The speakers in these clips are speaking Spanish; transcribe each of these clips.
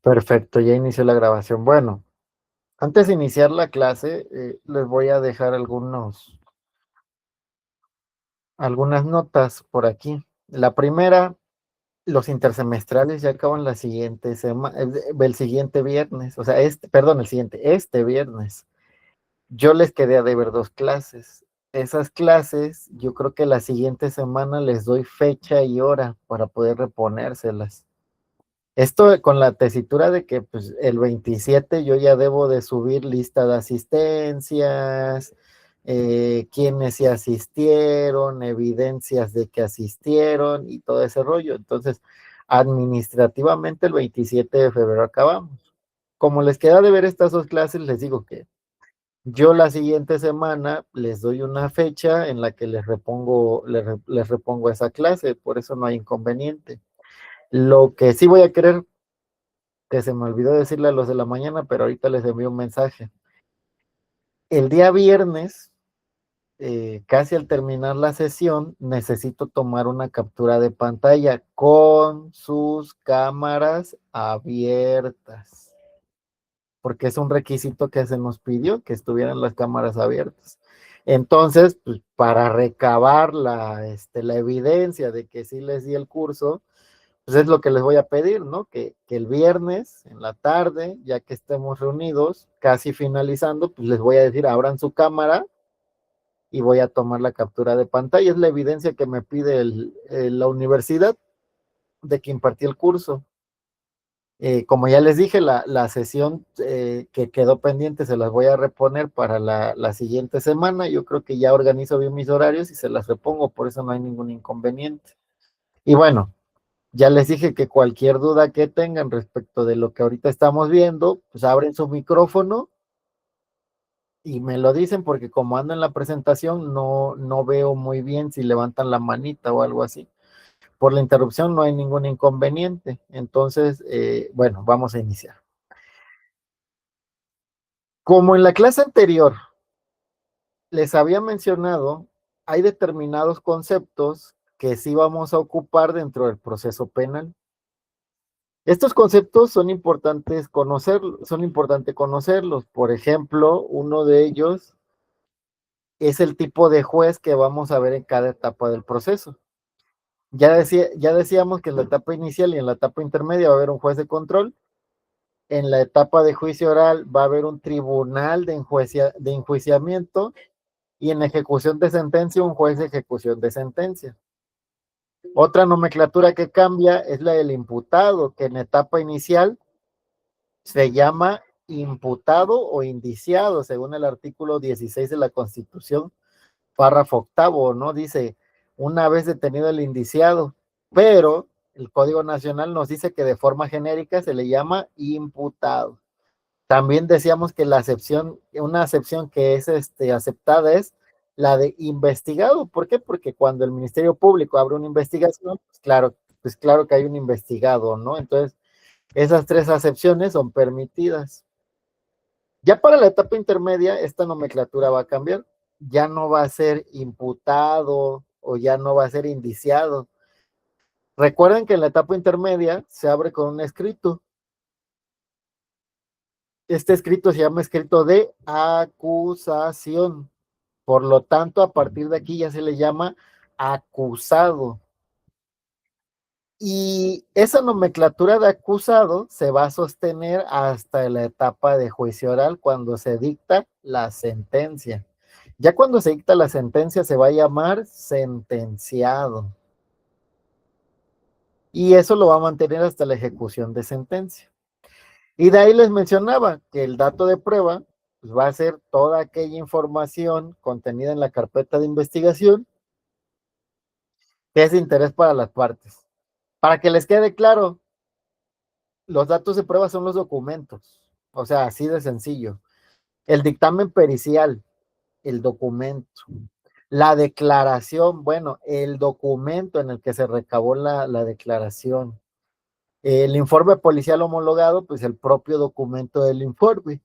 Perfecto, ya inició la grabación. Bueno, antes de iniciar la clase, les voy a dejar algunas notas por aquí. La primera, los intersemestrales ya acaban la siguiente semana, el siguiente viernes, o sea, este viernes. Yo les quedé a deber 2 clases. Esas clases, yo creo que la siguiente semana les doy fecha y hora para poder reponérselas. Esto con la tesitura de que pues, el 27 yo ya debo de subir lista de asistencias, quiénes sí asistieron, evidencias de que asistieron y todo ese rollo. Entonces, administrativamente el 27 de febrero acabamos. Como les queda de ver estas 2 clases, les digo que yo la siguiente semana les doy una fecha en la que les repongo esa clase, por eso no hay inconveniente. Lo que sí voy a querer que se me olvidó decirle a los de la mañana, pero ahorita les envío un mensaje. El día viernes, casi al terminar la sesión, necesito tomar una captura de pantalla con sus cámaras abiertas, porque es un requisito que se nos pidió que estuvieran las cámaras abiertas. Entonces, pues, para recabar la evidencia de que sí les di el curso, pues es lo que les voy a pedir, ¿no? Que el viernes en la tarde, ya que estemos reunidos, casi finalizando, pues les voy a decir, abran su cámara y voy a tomar la captura de pantalla. Es la evidencia que me pide la universidad de que impartí el curso. Como ya les dije, la sesión que quedó pendiente se las voy a reponer para la siguiente semana. Yo creo que ya organizo bien mis horarios y se las repongo, por eso no hay ningún inconveniente. Y bueno, ya les dije que cualquier duda que tengan respecto de lo que ahorita estamos viendo, pues abren su micrófono y me lo dicen porque como ando en la presentación no veo muy bien si levantan la manita o algo así. Por la interrupción no hay ningún inconveniente. Entonces, bueno, vamos a iniciar. Como en la clase anterior les había mencionado, hay determinados conceptos que sí vamos a ocupar dentro del proceso penal. Estos conceptos son importante conocerlos. Por ejemplo, uno de ellos es el tipo de juez que vamos a ver en cada etapa del proceso. Ya decíamos que en la etapa inicial y en la etapa intermedia va a haber un juez de control. En la etapa de juicio oral va a haber un tribunal de enjuiciamiento y en ejecución de sentencia un juez de ejecución de sentencia. Otra nomenclatura que cambia es la del imputado, que en etapa inicial se llama imputado o indiciado, según el artículo 16 de la Constitución, párrafo octavo, ¿no? Dice, una vez detenido el indiciado, pero el Código Nacional nos dice que de forma genérica se le llama imputado. También decíamos que una acepción que es aceptada es la de investigado. ¿Por qué? Porque cuando el Ministerio Público abre una investigación, pues claro que hay un investigado, ¿no? Entonces, esas 3 acepciones son permitidas. Ya para la etapa intermedia, esta nomenclatura va a cambiar. Ya no va a ser imputado o ya no va a ser indiciado. Recuerden que en la etapa intermedia se abre con un escrito. Este escrito se llama escrito de acusación. Por lo tanto, a partir de aquí ya se le llama acusado. Y esa nomenclatura de acusado se va a sostener hasta la etapa de juicio oral cuando se dicta la sentencia. Ya cuando se dicta la sentencia se va a llamar sentenciado. Y eso lo va a mantener hasta la ejecución de sentencia. Y de ahí les mencionaba que el dato de prueba pues, va a ser toda aquella información contenida en la carpeta de investigación que es de interés para las partes. Para que les quede claro, los datos de prueba son los documentos, o sea, así de sencillo. El dictamen pericial, el documento. La declaración, bueno, el documento en el que se recabó la declaración. El informe policial homologado, pues el propio documento del informe.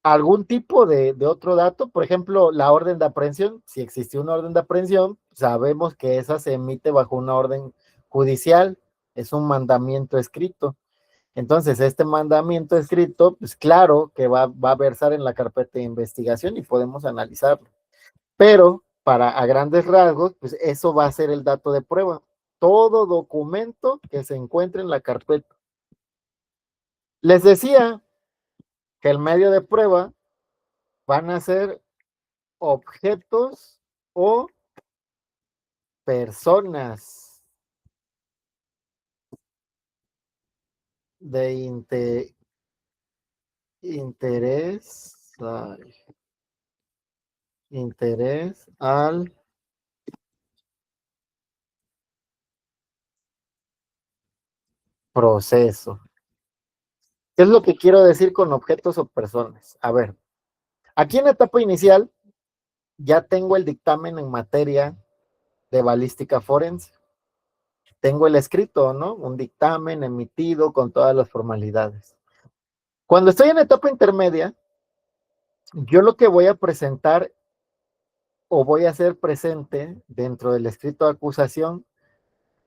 Algún tipo de otro dato, por ejemplo, la orden de aprehensión. Si existió una orden de aprehensión, sabemos que esa se emite bajo una orden judicial, es un mandamiento escrito. Entonces, este mandamiento escrito, pues claro que va a versar en la carpeta de investigación y podemos analizarlo. Pero para a grandes rasgos, pues eso va a ser el dato de prueba. Todo documento que se encuentre en la carpeta. Les decía que el medio de prueba van a ser objetos o personas de interés, interés al proceso. ¿Qué es lo que quiero decir con objetos o personas? A ver, aquí en etapa inicial ya tengo el dictamen en materia de balística forense. Tengo el escrito, ¿no? Un dictamen emitido con todas las formalidades. Cuando estoy en etapa intermedia, yo lo que voy a presentar o voy a hacer presente dentro del escrito de acusación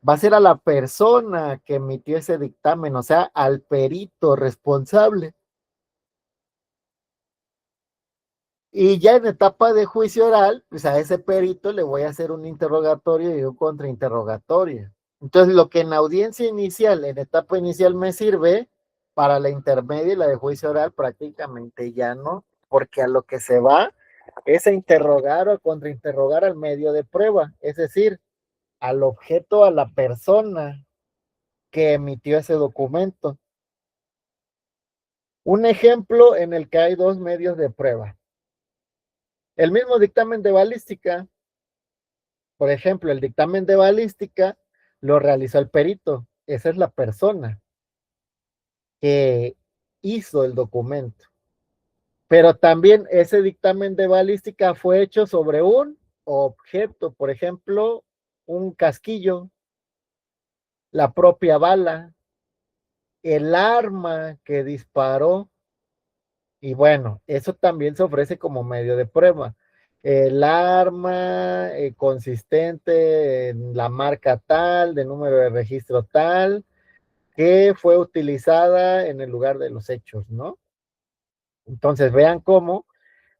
va a ser a la persona que emitió ese dictamen, o sea, al perito responsable. Y ya en etapa de juicio oral, pues a ese perito le voy a hacer un interrogatorio y un contrainterrogatorio. Entonces, lo que en audiencia inicial, en etapa inicial me sirve, para la intermedia y la de juicio oral prácticamente ya no, porque a lo que se va es a interrogar o a contrainterrogar al medio de prueba, es decir, al objeto, a la persona que emitió ese documento. Un ejemplo en el que hay dos medios de prueba. El mismo dictamen de balística, por ejemplo, el dictamen de balística lo realizó el perito, esa es la persona que hizo el documento. Pero también ese dictamen de balística fue hecho sobre un objeto, por ejemplo, un casquillo, la propia bala, el arma que disparó. Y bueno, eso también se ofrece como medio de prueba. El arma consistente en la marca tal, de número de registro tal, que fue utilizada en el lugar de los hechos, ¿no? Entonces vean cómo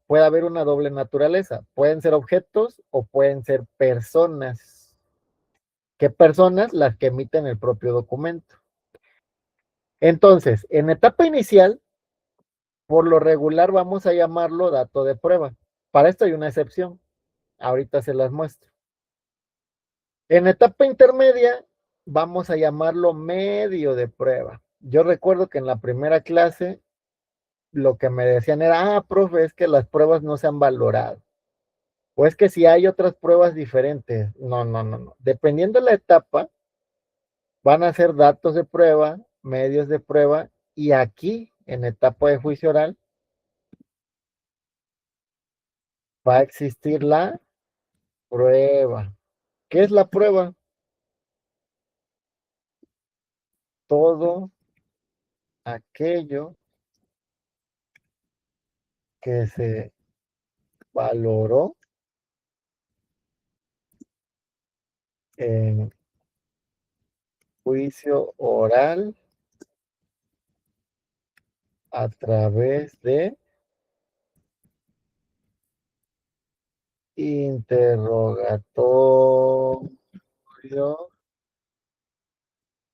puede haber una doble naturaleza. Pueden ser objetos o pueden ser personas. ¿Qué personas? Las que emiten el propio documento. Entonces, en etapa inicial, por lo regular vamos a llamarlo dato de prueba. Para esto hay una excepción. Ahorita se las muestro. En etapa intermedia, vamos a llamarlo medio de prueba. Yo recuerdo que en la primera clase lo que me decían era, profe, es que las pruebas no se han valorado. O es que si hay otras pruebas diferentes. No, no, no, no. Dependiendo de la etapa, van a ser datos de prueba, medios de prueba, y aquí, en etapa de juicio oral, va a existir la prueba. ¿Qué es la prueba? Todo aquello que se valoró en juicio oral a través de interrogatorio,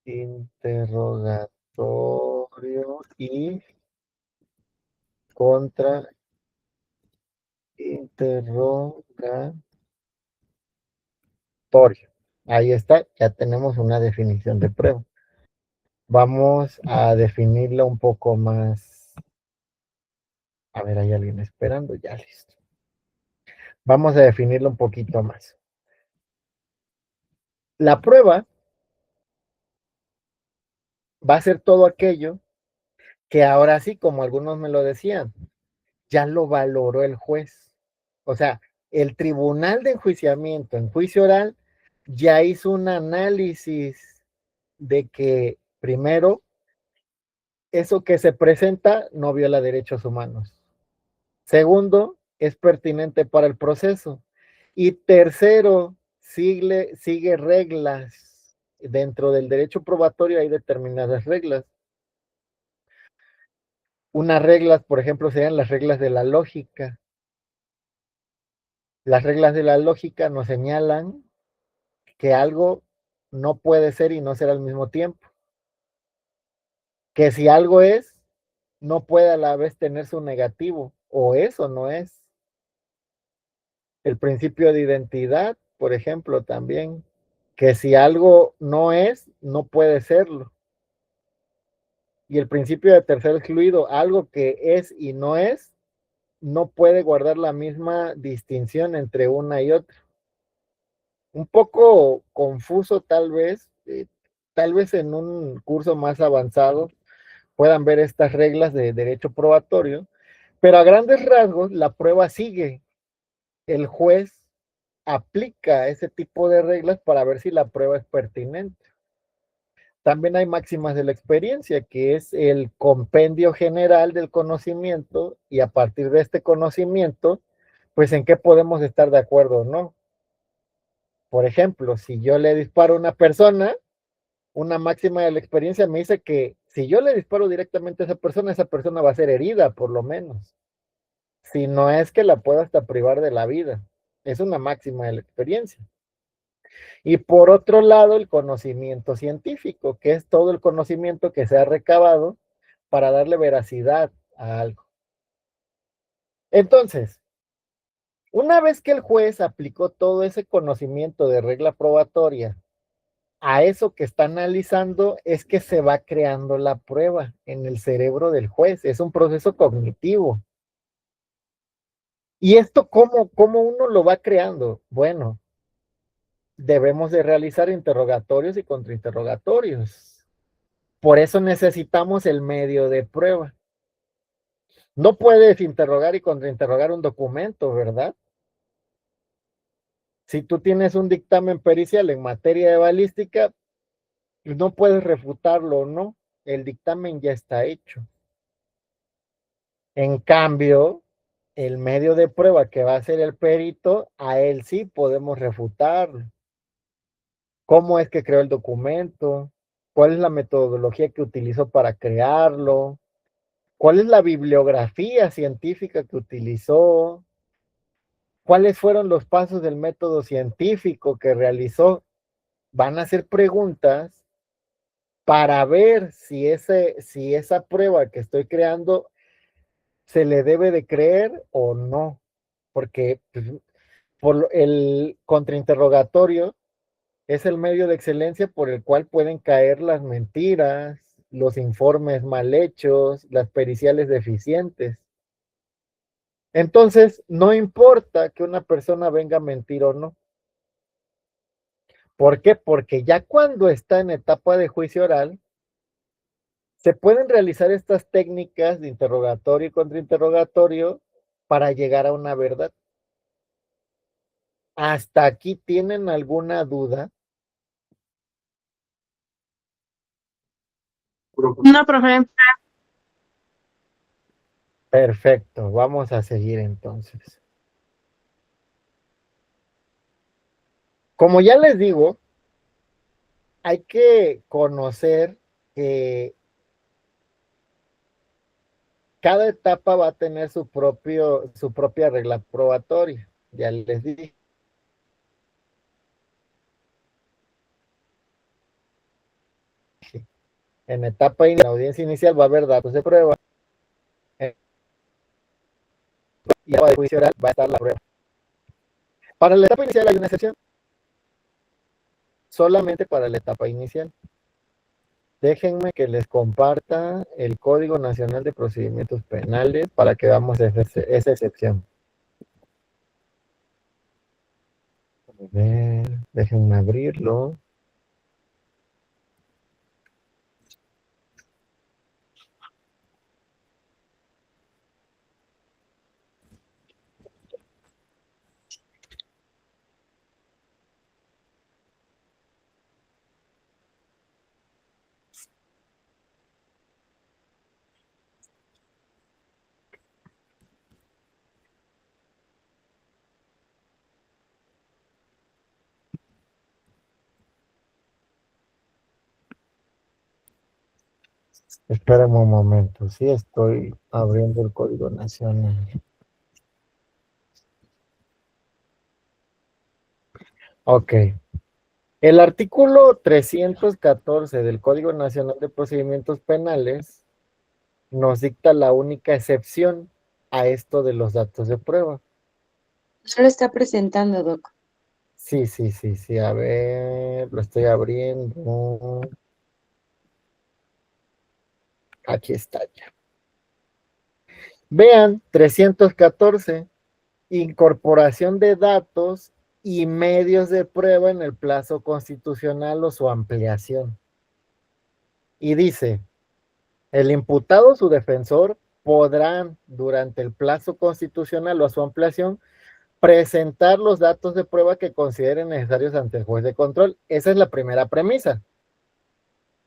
interrogatorio y contrainterrogatorio. Ahí está, ya tenemos una definición de prueba. Vamos a definirla un poco más. A ver, hay alguien esperando, ya listo. Vamos a definirla un poquito más. La prueba va a ser todo aquello que ahora sí, como algunos me lo decían, ya lo valoró el juez. O sea, el tribunal de enjuiciamiento en juicio oral ya hizo un análisis de que, primero, eso que se presenta no viola derechos humanos. Segundo, es pertinente para el proceso. Y tercero, sigue reglas dentro del derecho probatorio hay determinadas reglas. Unas reglas, por ejemplo, serían las reglas de la lógica. Las reglas de la lógica nos señalan que algo no puede ser y no ser al mismo tiempo. Que si algo es, no puede a la vez tener su negativo, o eso no es. El principio de identidad, por ejemplo, también, que si algo no es, no puede serlo. Y el principio de tercer excluido, algo que es y no es, no puede guardar la misma distinción entre una y otra. Un poco confuso tal vez en un curso más avanzado puedan ver estas reglas de derecho probatorio, pero a grandes rasgos la prueba sigue. El juez aplica ese tipo de reglas para ver si la prueba es pertinente. También hay máximas de la experiencia, que es el compendio general del conocimiento y a partir de este conocimiento, pues en qué podemos estar de acuerdo o no. Por ejemplo, si yo le disparo a una persona, una máxima de la experiencia me dice que si yo le disparo directamente a esa persona va a ser herida, por lo menos. Si no es que la pueda hasta privar de la vida. Es una máxima de la experiencia. Y por otro lado, el conocimiento científico, que es todo el conocimiento que se ha recabado para darle veracidad a algo. Entonces, una vez que el juez aplicó todo ese conocimiento de regla probatoria a eso que está analizando, es que se va creando la prueba en el cerebro del juez. Es un proceso cognitivo. ¿Y esto cómo uno lo va creando? Bueno, debemos de realizar interrogatorios y contrainterrogatorios. Por eso necesitamos el medio de prueba. No puedes interrogar y contrainterrogar un documento, ¿verdad? Si tú tienes un dictamen pericial en materia de balística, no puedes refutarlo o no. El dictamen ya está hecho. En cambio, el medio de prueba que va a ser el perito, a él sí podemos refutarlo. ¿Cómo es que creó el documento? ¿Cuál es la metodología que utilizó para crearlo? ¿Cuál es la bibliografía científica que utilizó? ¿Cuáles fueron los pasos del método científico que realizó? Van a hacer preguntas para ver si esa prueba que estoy creando se le debe de creer o no. Porque pues, por el contrainterrogatorio es el medio de excelencia por el cual pueden caer las mentiras, los informes mal hechos, las periciales deficientes. Entonces, no importa que una persona venga a mentir o no. ¿Por qué? Porque ya cuando está en etapa de juicio oral, se pueden realizar estas técnicas de interrogatorio y contrainterrogatorio para llegar a una verdad. ¿Hasta aquí tienen alguna duda? No, profe. Perfecto, vamos a seguir entonces. Como ya les digo, hay que conocer que cada etapa va a tener su propia regla probatoria. Ya les dije. En etapa en la audiencia inicial va a haber datos de prueba. Y a de juicio oral va a estar la prueba. Para la etapa inicial hay una excepción, solamente para la etapa inicial. Déjenme que les comparta el Código Nacional de Procedimientos Penales para que veamos esa excepción. A ver, déjenme abrirlo. Espérame un momento, sí estoy abriendo el Código Nacional. Ok. El artículo 314 del Código Nacional de Procedimientos Penales nos dicta la única excepción a esto de los datos de prueba. No lo está presentando, Doc. Sí, sí, sí, sí. A ver, lo estoy abriendo. Aquí está ya. Vean, 314, incorporación de datos y medios de prueba en el plazo constitucional o su ampliación. Y dice, el imputado o su defensor podrán, durante el plazo constitucional o a su ampliación, presentar los datos de prueba que consideren necesarios ante el juez de control. Esa es la primera premisa.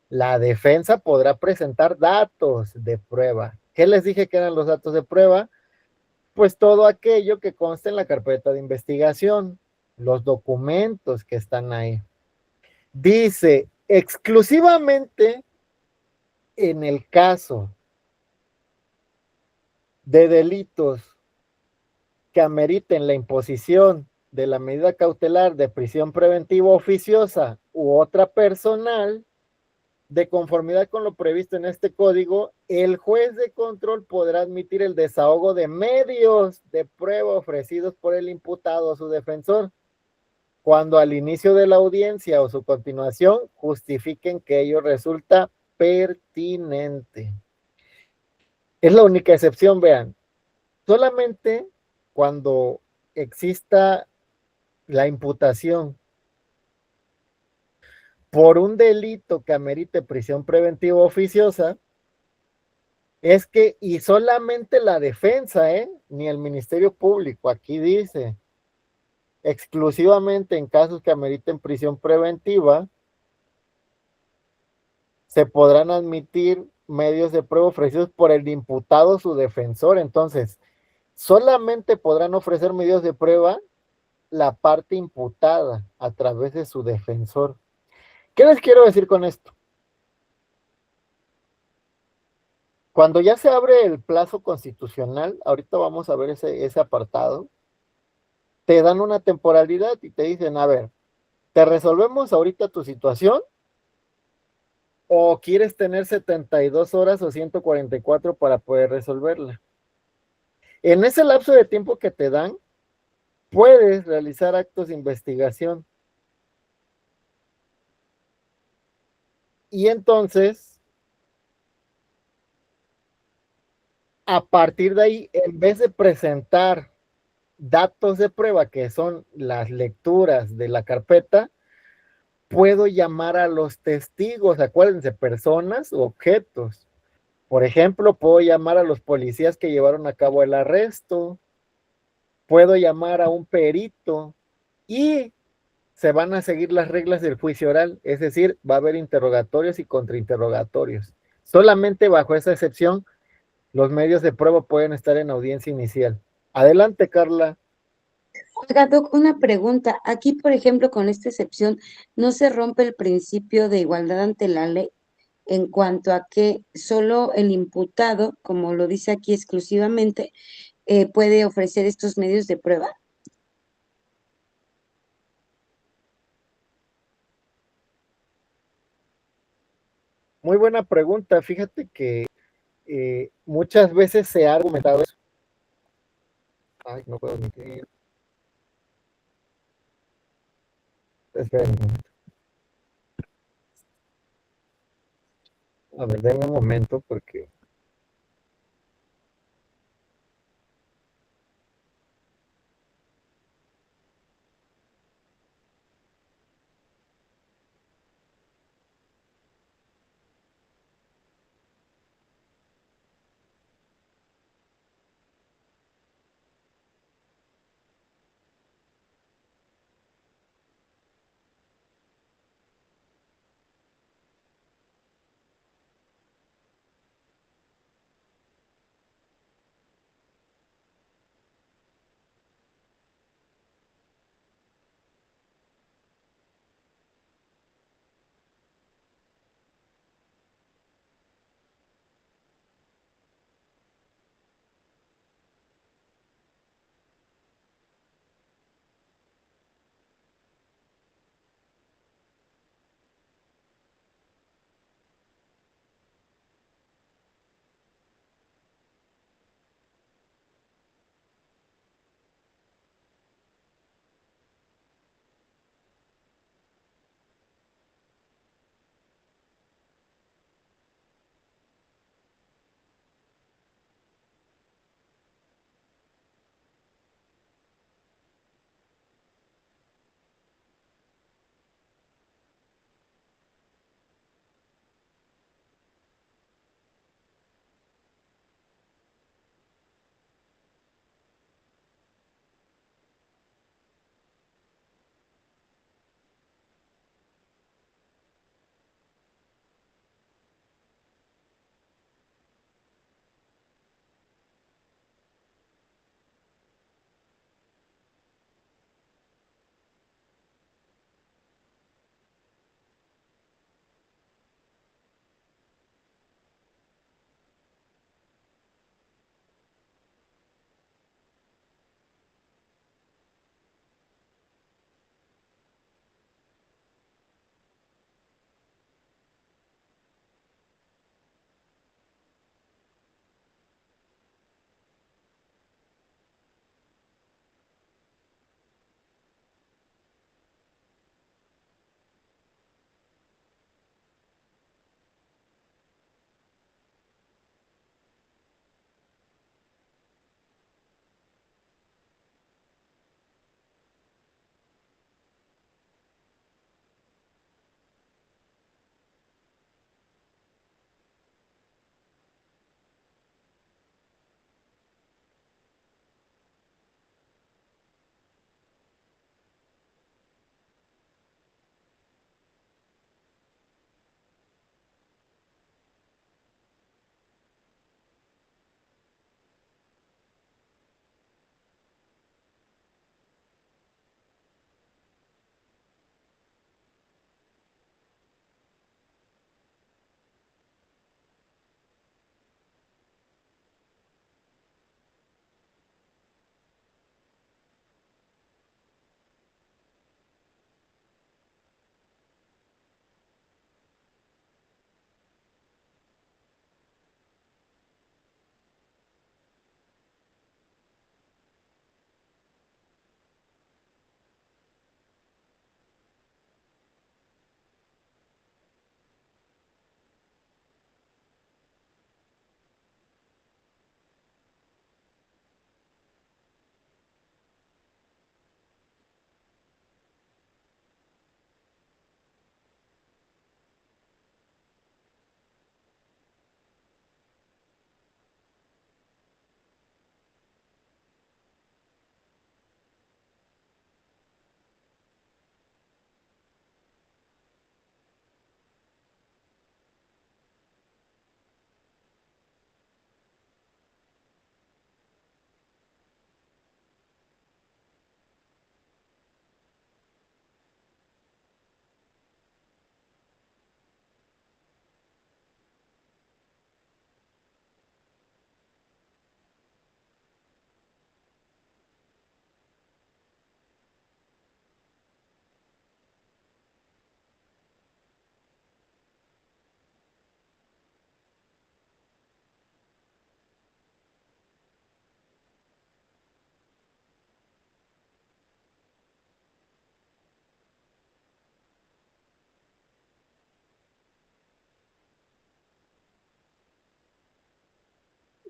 La defensa podrá presentar datos de prueba. ¿Qué les dije que eran los datos de prueba? Pues todo aquello que consta en la carpeta de investigación, los documentos que están ahí. Dice, exclusivamente en el caso de delitos que ameriten la imposición de la medida cautelar de prisión preventiva oficiosa u otra personal, de conformidad con lo previsto en este código, el juez de control podrá admitir el desahogo de medios de prueba ofrecidos por el imputado o su defensor, cuando al inicio de la audiencia o su continuación justifiquen que ello resulta pertinente. Es la única excepción, vean, solamente cuando exista la imputación por un delito que amerite prisión preventiva oficiosa, es que, y solamente la defensa, ni el Ministerio Público, aquí dice, exclusivamente en casos que ameriten prisión preventiva, se podrán admitir medios de prueba ofrecidos por el imputado o su defensor. Entonces, solamente podrán ofrecer medios de prueba la parte imputada a través de su defensor. ¿Qué les quiero decir con esto? Cuando ya se abre el plazo constitucional, ahorita vamos a ver ese apartado, te dan una temporalidad y te dicen, a ver, ¿te resolvemos ahorita tu situación o quieres tener 72 horas o 144 para poder resolverla? En ese lapso de tiempo que te dan, puedes realizar actos de investigación. Y entonces, a partir de ahí, en vez de presentar datos de prueba, que son las lecturas de la carpeta, puedo llamar a los testigos, acuérdense, personas u objetos. Por ejemplo, puedo llamar a los policías que llevaron a cabo el arresto, puedo llamar a un perito y se van a seguir las reglas del juicio oral, es decir, va a haber interrogatorios y contrainterrogatorios. Solamente bajo esa excepción, los medios de prueba pueden estar en audiencia inicial. Adelante, Carla. Oiga, Doc, una pregunta. Aquí, por ejemplo, con esta excepción, ¿no se rompe el principio de igualdad ante la ley en cuanto a que solo el imputado, como lo dice aquí exclusivamente, puede ofrecer estos medios de prueba? Muy buena pregunta. Fíjate que muchas veces se ha argumentado eso. Ay, no puedo admitir. Esperen. A ver, denme un momento porque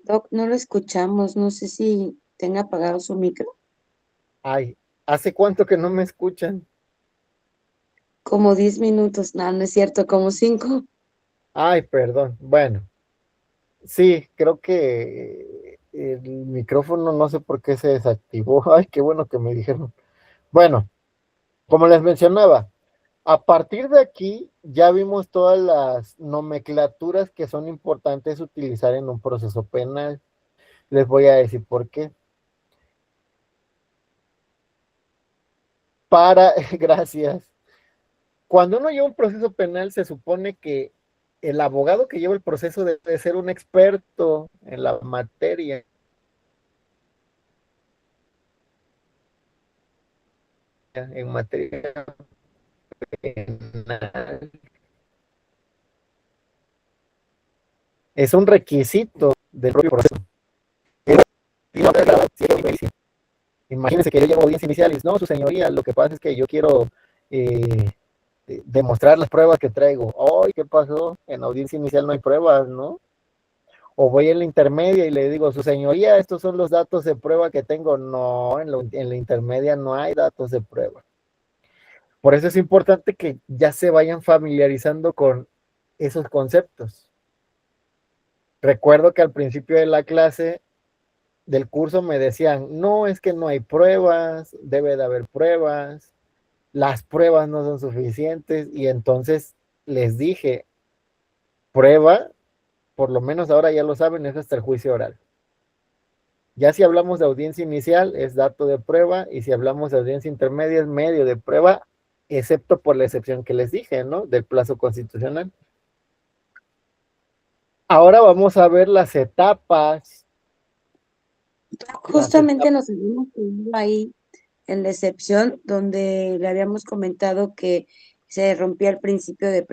Doc, no lo escuchamos, no sé si tenga apagado su micro. Ay, ¿hace cuánto que no me escuchan? Como 10 minutos, no, no es cierto, como 5. Ay, perdón. Bueno, sí, creo que el micrófono no sé por qué se desactivó. Ay, qué bueno que me dijeron. Bueno, como les mencionaba, a partir de aquí ya vimos todas las nomenclaturas que son importantes utilizar en un proceso penal. Les voy a decir por qué. Gracias. Cuando uno lleva un proceso penal, se supone que el abogado que lleva el proceso debe ser un experto en la materia, en materia penal. Es un requisito del propio proceso. Imagínense que yo llevo audiencia inicial y dice, no, su señoría, lo que pasa es que yo quiero eh, demostrar las pruebas que traigo. Ay, ¿qué pasó? En audiencia inicial no hay pruebas, ¿no? O voy en la intermedia y le digo, su señoría, estos son los datos de prueba que tengo. No, en la intermedia no hay datos de prueba. Por eso es importante que ya se vayan familiarizando con esos conceptos. Recuerdo que al principio de la clase del curso me decían, no, es que no hay pruebas, debe de haber pruebas, las pruebas no son suficientes y entonces les dije, prueba, por lo menos ahora ya lo saben, es hasta el juicio oral. Ya si hablamos de audiencia inicial, es dato de prueba, y si hablamos de audiencia intermedia, es medio de prueba, excepto por la excepción que les dije, ¿no? Del plazo constitucional. Ahora vamos a ver las etapas. Las Justamente etapas. nos habíamos quedado ahí en la excepción donde le habíamos comentado que se rompía el principio de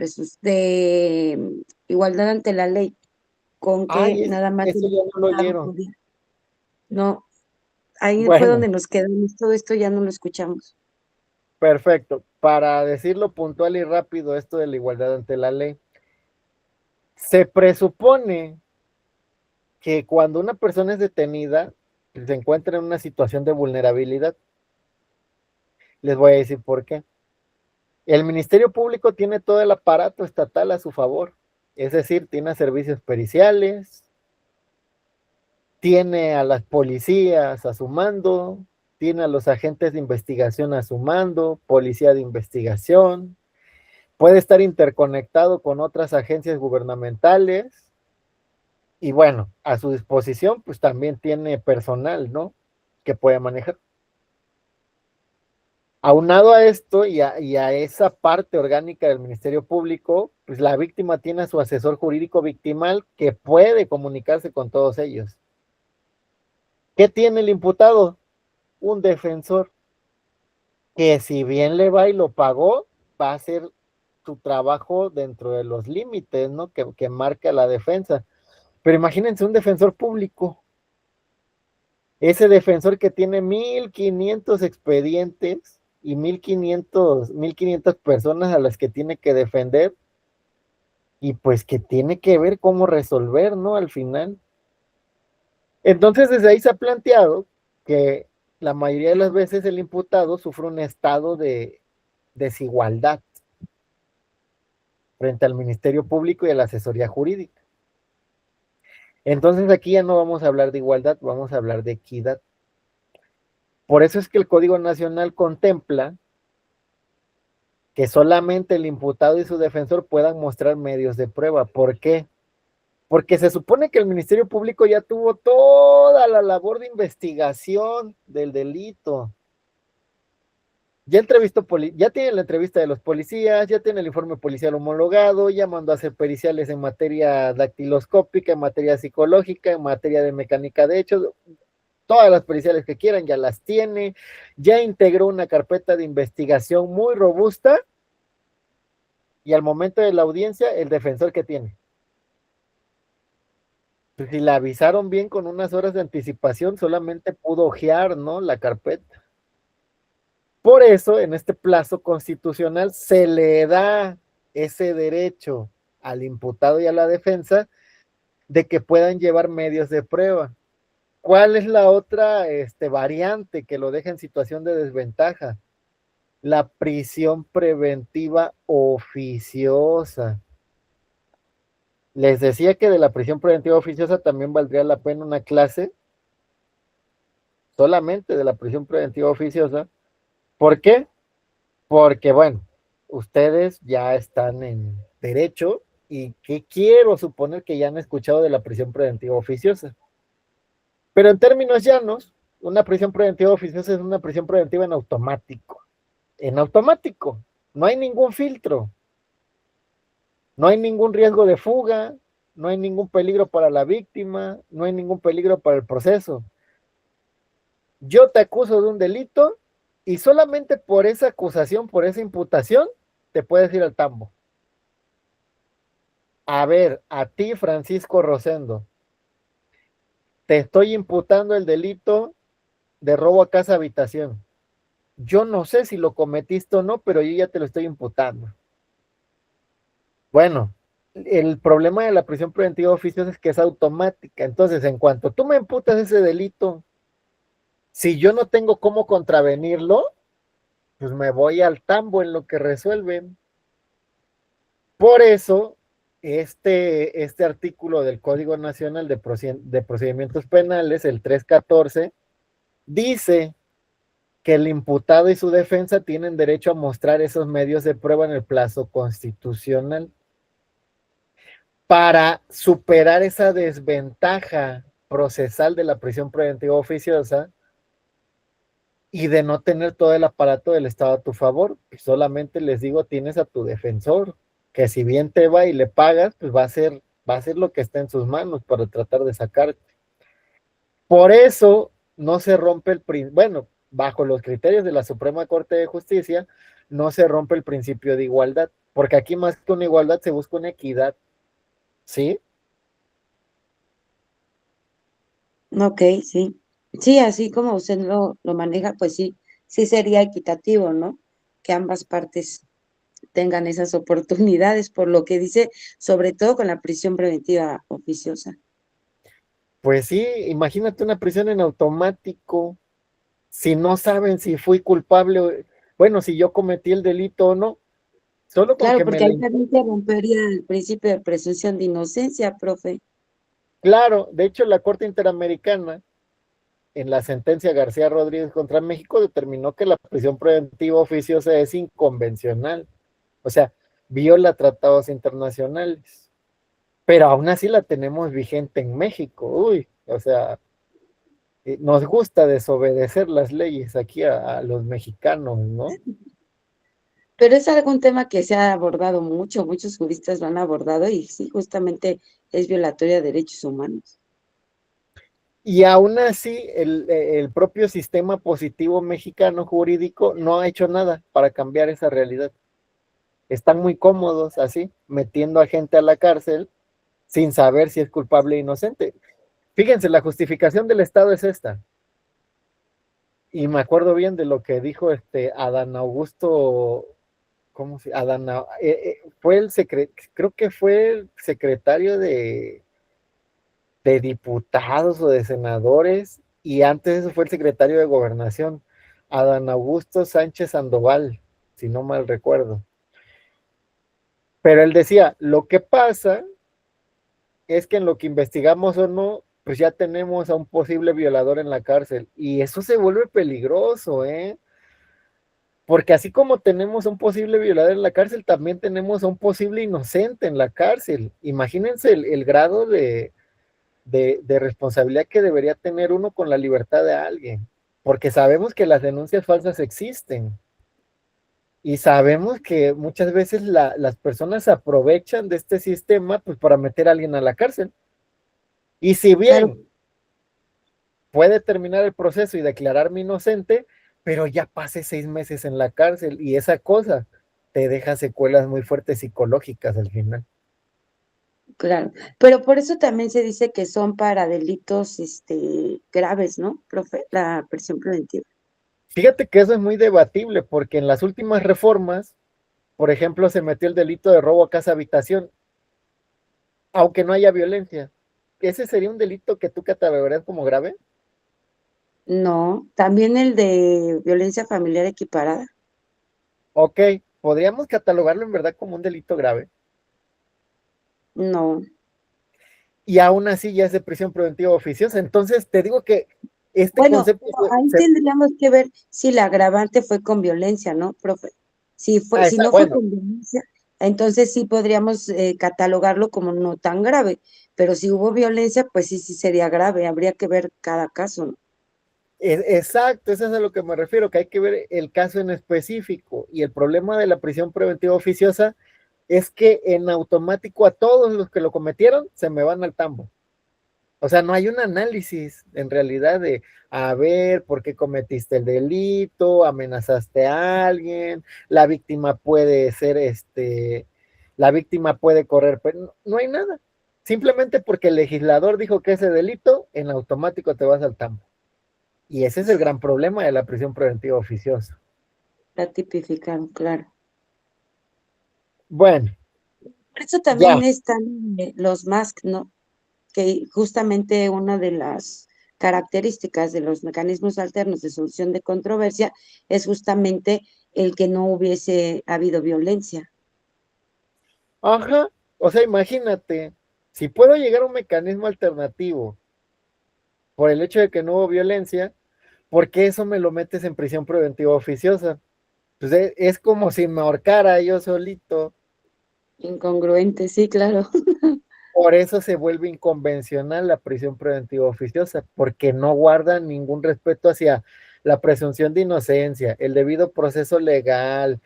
igualdad ante la ley, con que Ay, nada más eso el ya no lo Estado oyeron. podía. No, ahí fue Bueno, donde nos quedamos, todo esto ya no lo escuchamos. perfecto. Para decirlo puntual y rápido, esto de la igualdad ante la ley, se presupone que cuando una persona es detenida, se encuentra en una situación de vulnerabilidad. Les voy a decir por qué. El Ministerio Público tiene todo el aparato estatal a su favor, es decir, tiene servicios periciales, tiene a las policías a su mando, tiene a los agentes de investigación a su mando, policía de investigación, puede estar interconectado con otras agencias gubernamentales y bueno, a su disposición pues también tiene personal, ¿no? Que puede manejar. Aunado a esto y a esa parte orgánica del Ministerio Público, pues la víctima tiene a su asesor jurídico victimal que puede comunicarse con todos ellos. ¿Qué tiene el imputado? Un defensor que si bien le va y lo pagó, va a hacer su trabajo dentro de los límites, ¿no? Que marca la defensa. Pero imagínense un defensor público, ese defensor que tiene 1,500 expedientes y 1,500 personas a las que tiene que defender y pues que tiene que ver cómo resolver, ¿no? Al final. Entonces, desde ahí se ha planteado que la mayoría de las veces el imputado sufre un estado de desigualdad frente al Ministerio Público y a la asesoría jurídica. Entonces, aquí ya no vamos a hablar de igualdad, vamos a hablar de equidad. Por eso es que el Código Nacional contempla que solamente el imputado y su defensor puedan mostrar medios de prueba. ¿Por qué? Porque se supone que el Ministerio Público ya tuvo toda la labor de investigación del delito. Ya entrevistó, ya tiene la entrevista de los policías, ya tiene el informe policial homologado, ya mandó a hacer periciales en materia dactiloscópica, en materia psicológica, en materia de mecánica de hechos, todas las periciales que quieran ya las tiene, ya integró una carpeta de investigación muy robusta y al momento de la audiencia, el defensor que tiene. Pues si la avisaron bien con unas horas de anticipación, solamente pudo ojear, ¿no? La carpeta. Por eso, en este plazo constitucional, se le da ese derecho al imputado y a la defensa de que puedan llevar medios de prueba. ¿Cuál es la otra variante que lo deja en situación de desventaja? La prisión preventiva oficiosa. Les decía que de la prisión preventiva oficiosa también valdría la pena una clase solamente de la prisión preventiva oficiosa. ¿Por qué? Porque, bueno, ustedes ya están en derecho y que quiero suponer que ya han escuchado de la prisión preventiva oficiosa. Pero en términos llanos, una prisión preventiva oficiosa es una prisión preventiva en automático. En automático. No hay ningún filtro. No hay ningún riesgo de fuga. No hay ningún peligro para la víctima. No hay ningún peligro para el proceso. Yo te acuso de un delito y solamente por esa acusación, por esa imputación, te puedes ir al tambo. A ver, a ti, Francisco Rosendo, te estoy imputando el delito de robo a casa habitación. Yo no sé si lo cometiste o no, pero yo ya te lo estoy imputando. Bueno, el problema de la prisión preventiva oficiosa es que es automática. Entonces, en cuanto tú me imputas ese delito, si yo no tengo cómo contravenirlo, pues me voy al tambo en lo que resuelven. Por eso, este artículo del Código Nacional de Procedimientos Penales, el 314, dice que el imputado y su defensa tienen derecho a mostrar esos medios de prueba en el plazo constitucional para superar esa desventaja procesal de la prisión preventiva oficiosa y de no tener todo el aparato del Estado a tu favor. Solamente les digo, tienes a tu defensor, que si bien te va y le pagas, pues va a ser lo que está en sus manos para tratar de sacarte. Por eso no se rompe bueno, bajo los criterios de la Suprema Corte de Justicia, no se rompe el principio de igualdad, porque aquí más que una igualdad se busca una equidad, ¿sí? Ok, sí. Sí, así como usted lo maneja, pues sí, sí sería equitativo, ¿no? Que ambas partes tengan esas oportunidades, por lo que dice, sobre todo con la prisión preventiva oficiosa. Pues sí, imagínate una prisión en automático, si no saben si fui culpable, bueno, si yo cometí el delito o no, solo con Claro, que me porque la... ahí también se rompería el principio de presunción de inocencia, profe. Claro, de hecho la Corte Interamericana, en la sentencia García Rodríguez contra México, determinó que la prisión preventiva oficiosa es inconvencional, o sea, viola tratados internacionales, pero aún así la tenemos vigente en México, uy, o sea, nos gusta desobedecer las leyes aquí a los mexicanos, ¿no? Pero es algún tema que se ha abordado mucho, muchos juristas lo han abordado y sí, justamente es violatoria de derechos humanos. Y aún así, el propio sistema positivo mexicano jurídico no ha hecho nada para cambiar esa realidad. Están muy cómodos así, metiendo a gente a la cárcel sin saber si es culpable o inocente. Fíjense, la justificación del Estado es esta. Y me acuerdo bien de lo que dijo Adán Augusto, ¿cómo se? Fue creo que fue el secretario de diputados o de senadores, y antes eso fue el secretario de Gobernación, Adán Augusto Sánchez Sandoval, si no mal recuerdo. Pero él decía, lo que pasa es que en lo que investigamos o no, pues ya tenemos a un posible violador en la cárcel, y eso se vuelve peligroso, ¿eh? Porque así como tenemos a un posible violador en la cárcel, también tenemos a un posible inocente en la cárcel. Imagínense el grado de responsabilidad que debería tener uno con la libertad de alguien, porque sabemos que las denuncias falsas existen y sabemos que muchas veces las personas se aprovechan de este sistema pues para meter a alguien a la cárcel. Y si Claro, bien puede terminar el proceso y declararme inocente, pero ya pasé 6 meses en la cárcel y esa cosa te deja secuelas muy fuertes psicológicas al final. claro. Pero por eso también se dice que son para delitos, graves, ¿no, profe? La prisión preventiva. Fíjate que eso es muy debatible porque en las últimas reformas, por ejemplo, se metió el delito de robo a casa habitación, aunque no haya violencia. ese sería un delito que tú catalogarías como grave. No, también el de violencia familiar equiparada. Ok, podríamos catalogarlo en verdad como un delito grave. No. Y aún así ya es de prisión preventiva oficiosa. Entonces, te digo que este Bueno, concepto pero ahí tendríamos que ver si la agravante fue con violencia, ¿no, profe? Si está no fue bueno. con violencia, entonces sí podríamos catalogarlo como no tan grave, pero si hubo violencia, pues sí, sí sería grave, habría que ver cada caso, ¿no? Exacto, eso es a lo que me refiero, que hay que ver el caso en específico. Y el problema de la prisión preventiva oficiosa es que en automático a todos los que lo cometieron se me van al tambo. O sea, no hay un análisis en realidad de, a ver, ¿por qué cometiste el delito? ¿Amenazaste a alguien? La víctima puede ser, la víctima puede correr, pero no, no hay nada. Simplemente porque el legislador dijo que ese delito, en automático te vas al tambo. Y ese es el gran problema de la prisión preventiva oficiosa. La tipificaron, claro. Bueno, Por eso ya. también están los MASC, ¿no? Que justamente una de las características de los mecanismos alternos de solución de controversia es justamente el que no hubiese habido violencia. Ajá. O sea, imagínate, si puedo llegar a un mecanismo alternativo por el hecho de que no hubo violencia, ¿por qué eso me lo metes en prisión preventiva oficiosa? Pues es como si me ahorcara yo solito. Incongruente, sí, claro. Por eso se vuelve inconvencional la prisión preventiva oficiosa, porque no guarda ningún respeto hacia la presunción de inocencia, el debido proceso legal,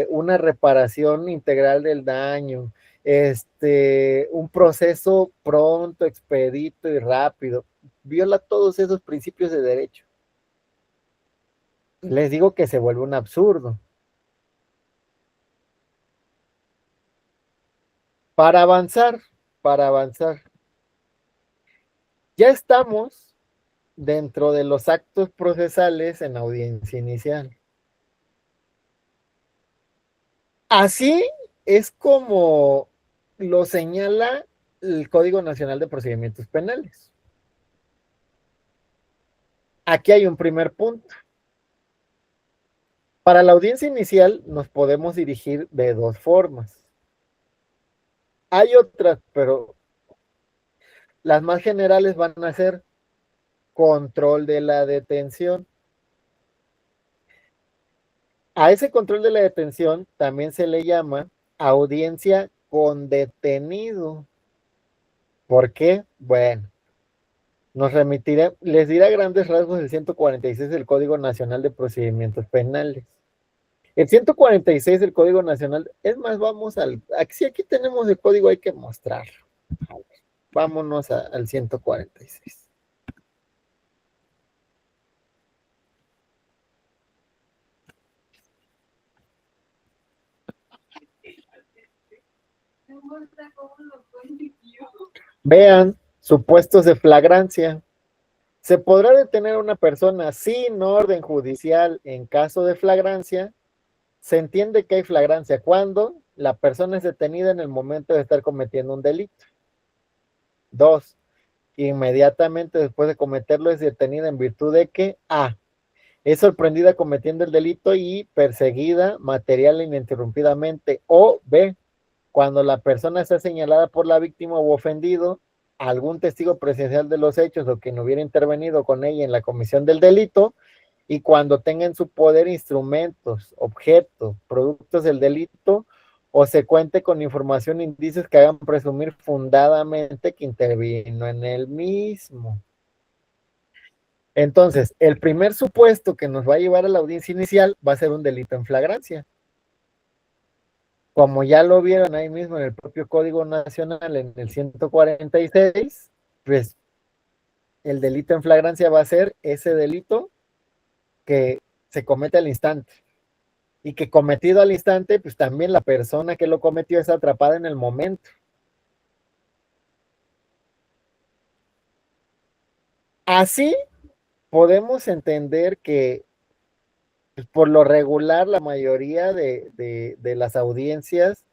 una reparación integral del daño, un proceso pronto, expedito y rápido. Viola todos esos principios de derecho. Les digo que se vuelve un absurdo. Para avanzar, para avanzar. Ya estamos dentro de los actos procesales en audiencia inicial. Así es como lo señala el Código Nacional de Procedimientos Penales. Aquí hay un primer punto. Para la audiencia inicial nos podemos dirigir de dos formas. Hay otras, pero las más generales van a ser control de la detención. A ese control de la detención también se le llama audiencia con detenido. ¿Por qué? Bueno, nos remitirá, les dirá grandes rasgos el 146 del Código Nacional de Procedimientos Penales. El 146 del Código Nacional, es más, vamos si aquí tenemos el código hay que mostrarlo. Vámonos al 146. Vean, supuestos de flagrancia. Se podrá detener a una persona sin orden judicial en caso de flagrancia. Se entiende que hay flagrancia cuando la persona es detenida en el momento de estar cometiendo un delito. Dos, inmediatamente después de cometerlo es detenida en virtud de que A, es sorprendida cometiendo el delito y perseguida material e ininterrumpidamente, o B, cuando la persona está señalada por la víctima o ofendido, algún testigo presencial de los hechos o quien hubiera intervenido con ella en la comisión del delito, y cuando tenga en su poder instrumentos, objetos, productos del delito, o se cuente con información, indicios que hagan presumir fundadamente que intervino en el mismo. Entonces, el primer supuesto que nos va a llevar a la audiencia inicial va a ser un delito en flagrancia. Como ya lo vieron ahí mismo en el propio Código Nacional, en el 146, pues el delito en flagrancia va a ser ese delito que se comete al instante. Y que cometido al instante, pues también la persona que lo cometió es atrapada en el momento. Así podemos entender que pues, por lo regular la mayoría de las audiencias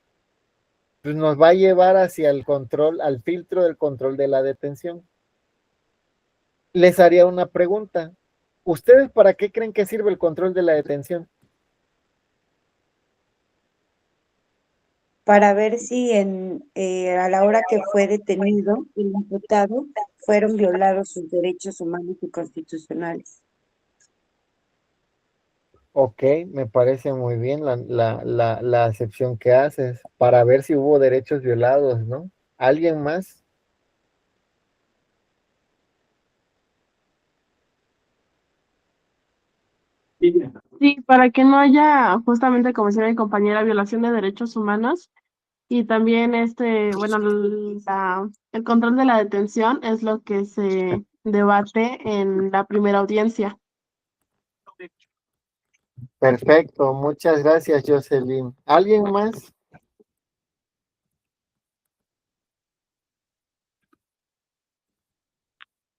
pues nos va a llevar hacia el control, al filtro del control de la detención. Les haría una pregunta. ¿Ustedes para qué creen que sirve el control de la detención? Para ver si a la hora que fue detenido el imputado fueron violados sus derechos humanos y constitucionales. Ok, me parece muy bien la acepción que haces para ver si hubo derechos violados, ¿no? ¿Alguien más? Sí, para que no haya, justamente como decía mi compañera, violación de derechos humanos y también bueno, el control de la detención es lo que se debate en la primera audiencia. Perfecto, muchas gracias, Jocelyn. ¿Alguien más?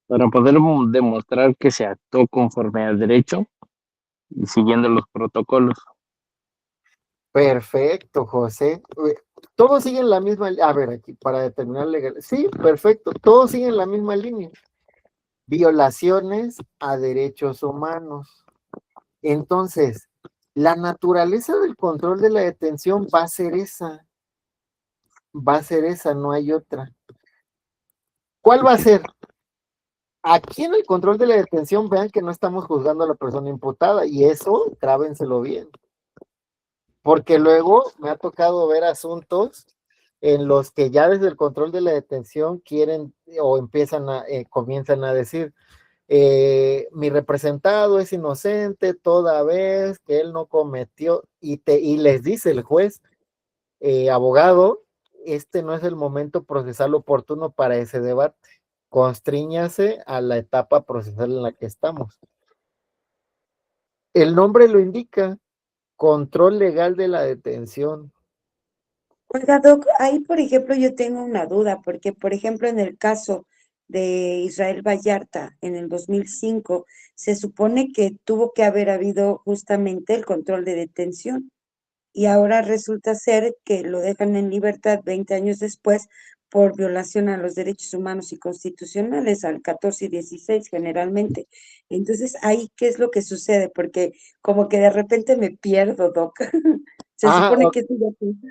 Para poder demostrar que se actuó conforme al derecho y siguiendo los protocolos. Perfecto, José. Todos siguen la misma, a ver, aquí para determinar legal. Sí, perfecto, todos siguen la misma línea. Violaciones a derechos humanos. Entonces, la naturaleza del control de la detención va a ser esa, no hay otra. ¿Cuál va a ser? Aquí en el control de la detención, vean que no estamos juzgando a la persona imputada, y eso, trábenselo bien. Porque luego me ha tocado ver asuntos en los que ya desde el control de la detención quieren o comienzan a decir, mi representado es inocente toda vez que él no cometió, y les dice el juez, abogado, este no es el momento procesal oportuno para ese debate, constríñase a la etapa procesal en la que estamos. El nombre lo indica, control legal de la detención. Oiga, Doc, ahí, por ejemplo, yo tengo una duda, porque, por ejemplo, en el caso de Israel Vallarta en el 2005, se supone que tuvo que haber habido justamente el control de detención y ahora resulta ser que lo dejan en libertad 20 años después por violación a los derechos humanos y constitucionales, al 14 y 16 generalmente. Entonces, ahí, ¿qué es lo que sucede? Porque como que de repente me pierdo, Doc. Se Ah, supone que es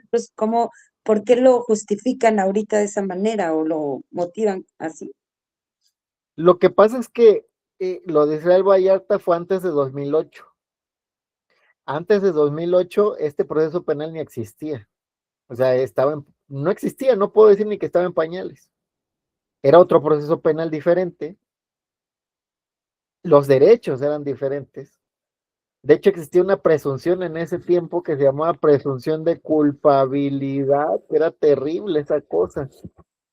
pues, ¿cómo, por qué lo justifican ahorita de esa manera o lo motivan así? lo que pasa es que lo de Israel Vallarta fue antes de 2008. Antes de 2008, este proceso penal ni existía. O sea, no existía, no puedo decir ni que estaba en pañales. Era otro proceso penal diferente. Los derechos eran diferentes. De hecho, existía una presunción en ese tiempo que se llamaba presunción de culpabilidad. Era terrible esa cosa.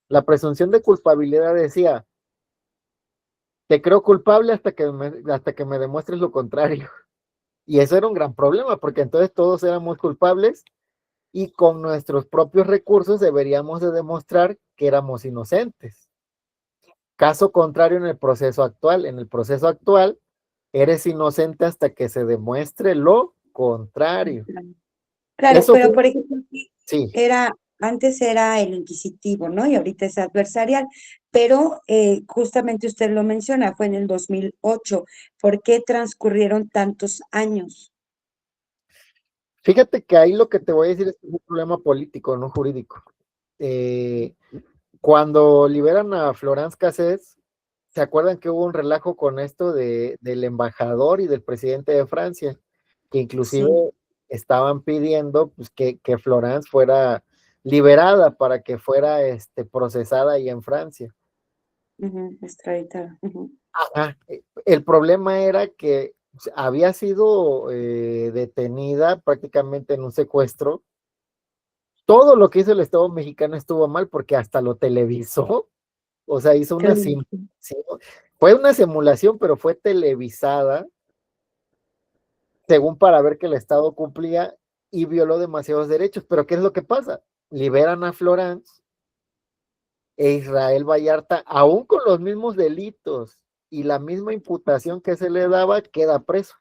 La presunción de culpabilidad decía, te creo culpable hasta que me demuestres lo contrario. Y eso era un gran problema, porque entonces todos éramos culpables y con nuestros propios recursos deberíamos de demostrar que éramos inocentes. Caso contrario en el proceso actual. En el proceso actual, eres inocente hasta que se demuestre lo contrario. Claro, Eso pero fue, por ejemplo, sí. antes era el inquisitivo, ¿no? Y ahorita es adversarial, pero justamente usted lo menciona, fue en el 2008. ¿Por qué transcurrieron tantos años? Fíjate que ahí lo que te voy a decir es un problema político, no jurídico. Eh, Cuando liberan a Florence Cassés, ¿se acuerdan que hubo un relajo con esto del embajador y del presidente de Francia? Que inclusive Sí, estaban pidiendo pues, que Florence fuera liberada para que fuera procesada ahí en Francia. extraditada. Ujú. Ajá. El problema era que había sido detenida prácticamente en un secuestro. Todo lo que hizo el Estado mexicano estuvo mal porque hasta lo televisó. O sea, hizo una Claro. fue una simulación, pero fue televisada, según para ver que el Estado cumplía y violó demasiados derechos. Pero ¿qué es lo que pasa? Liberan a Florence e Israel Vallarta, aún con los mismos delitos y la misma imputación que se le daba, queda preso.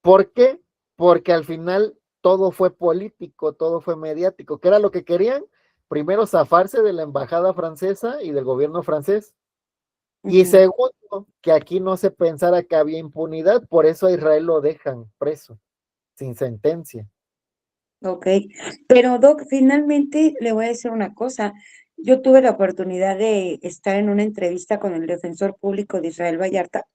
¿Por qué? Porque al final todo fue político, todo fue mediático, que era lo que querían, primero zafarse de la embajada francesa y del gobierno francés, y Ujú. segundo, que aquí no se pensara que había impunidad, por eso a Israel lo dejan preso, sin sentencia. Ok, pero Doc, finalmente le voy a decir una cosa. Yo tuve la oportunidad de estar en una entrevista con el defensor público de Israel Vallarta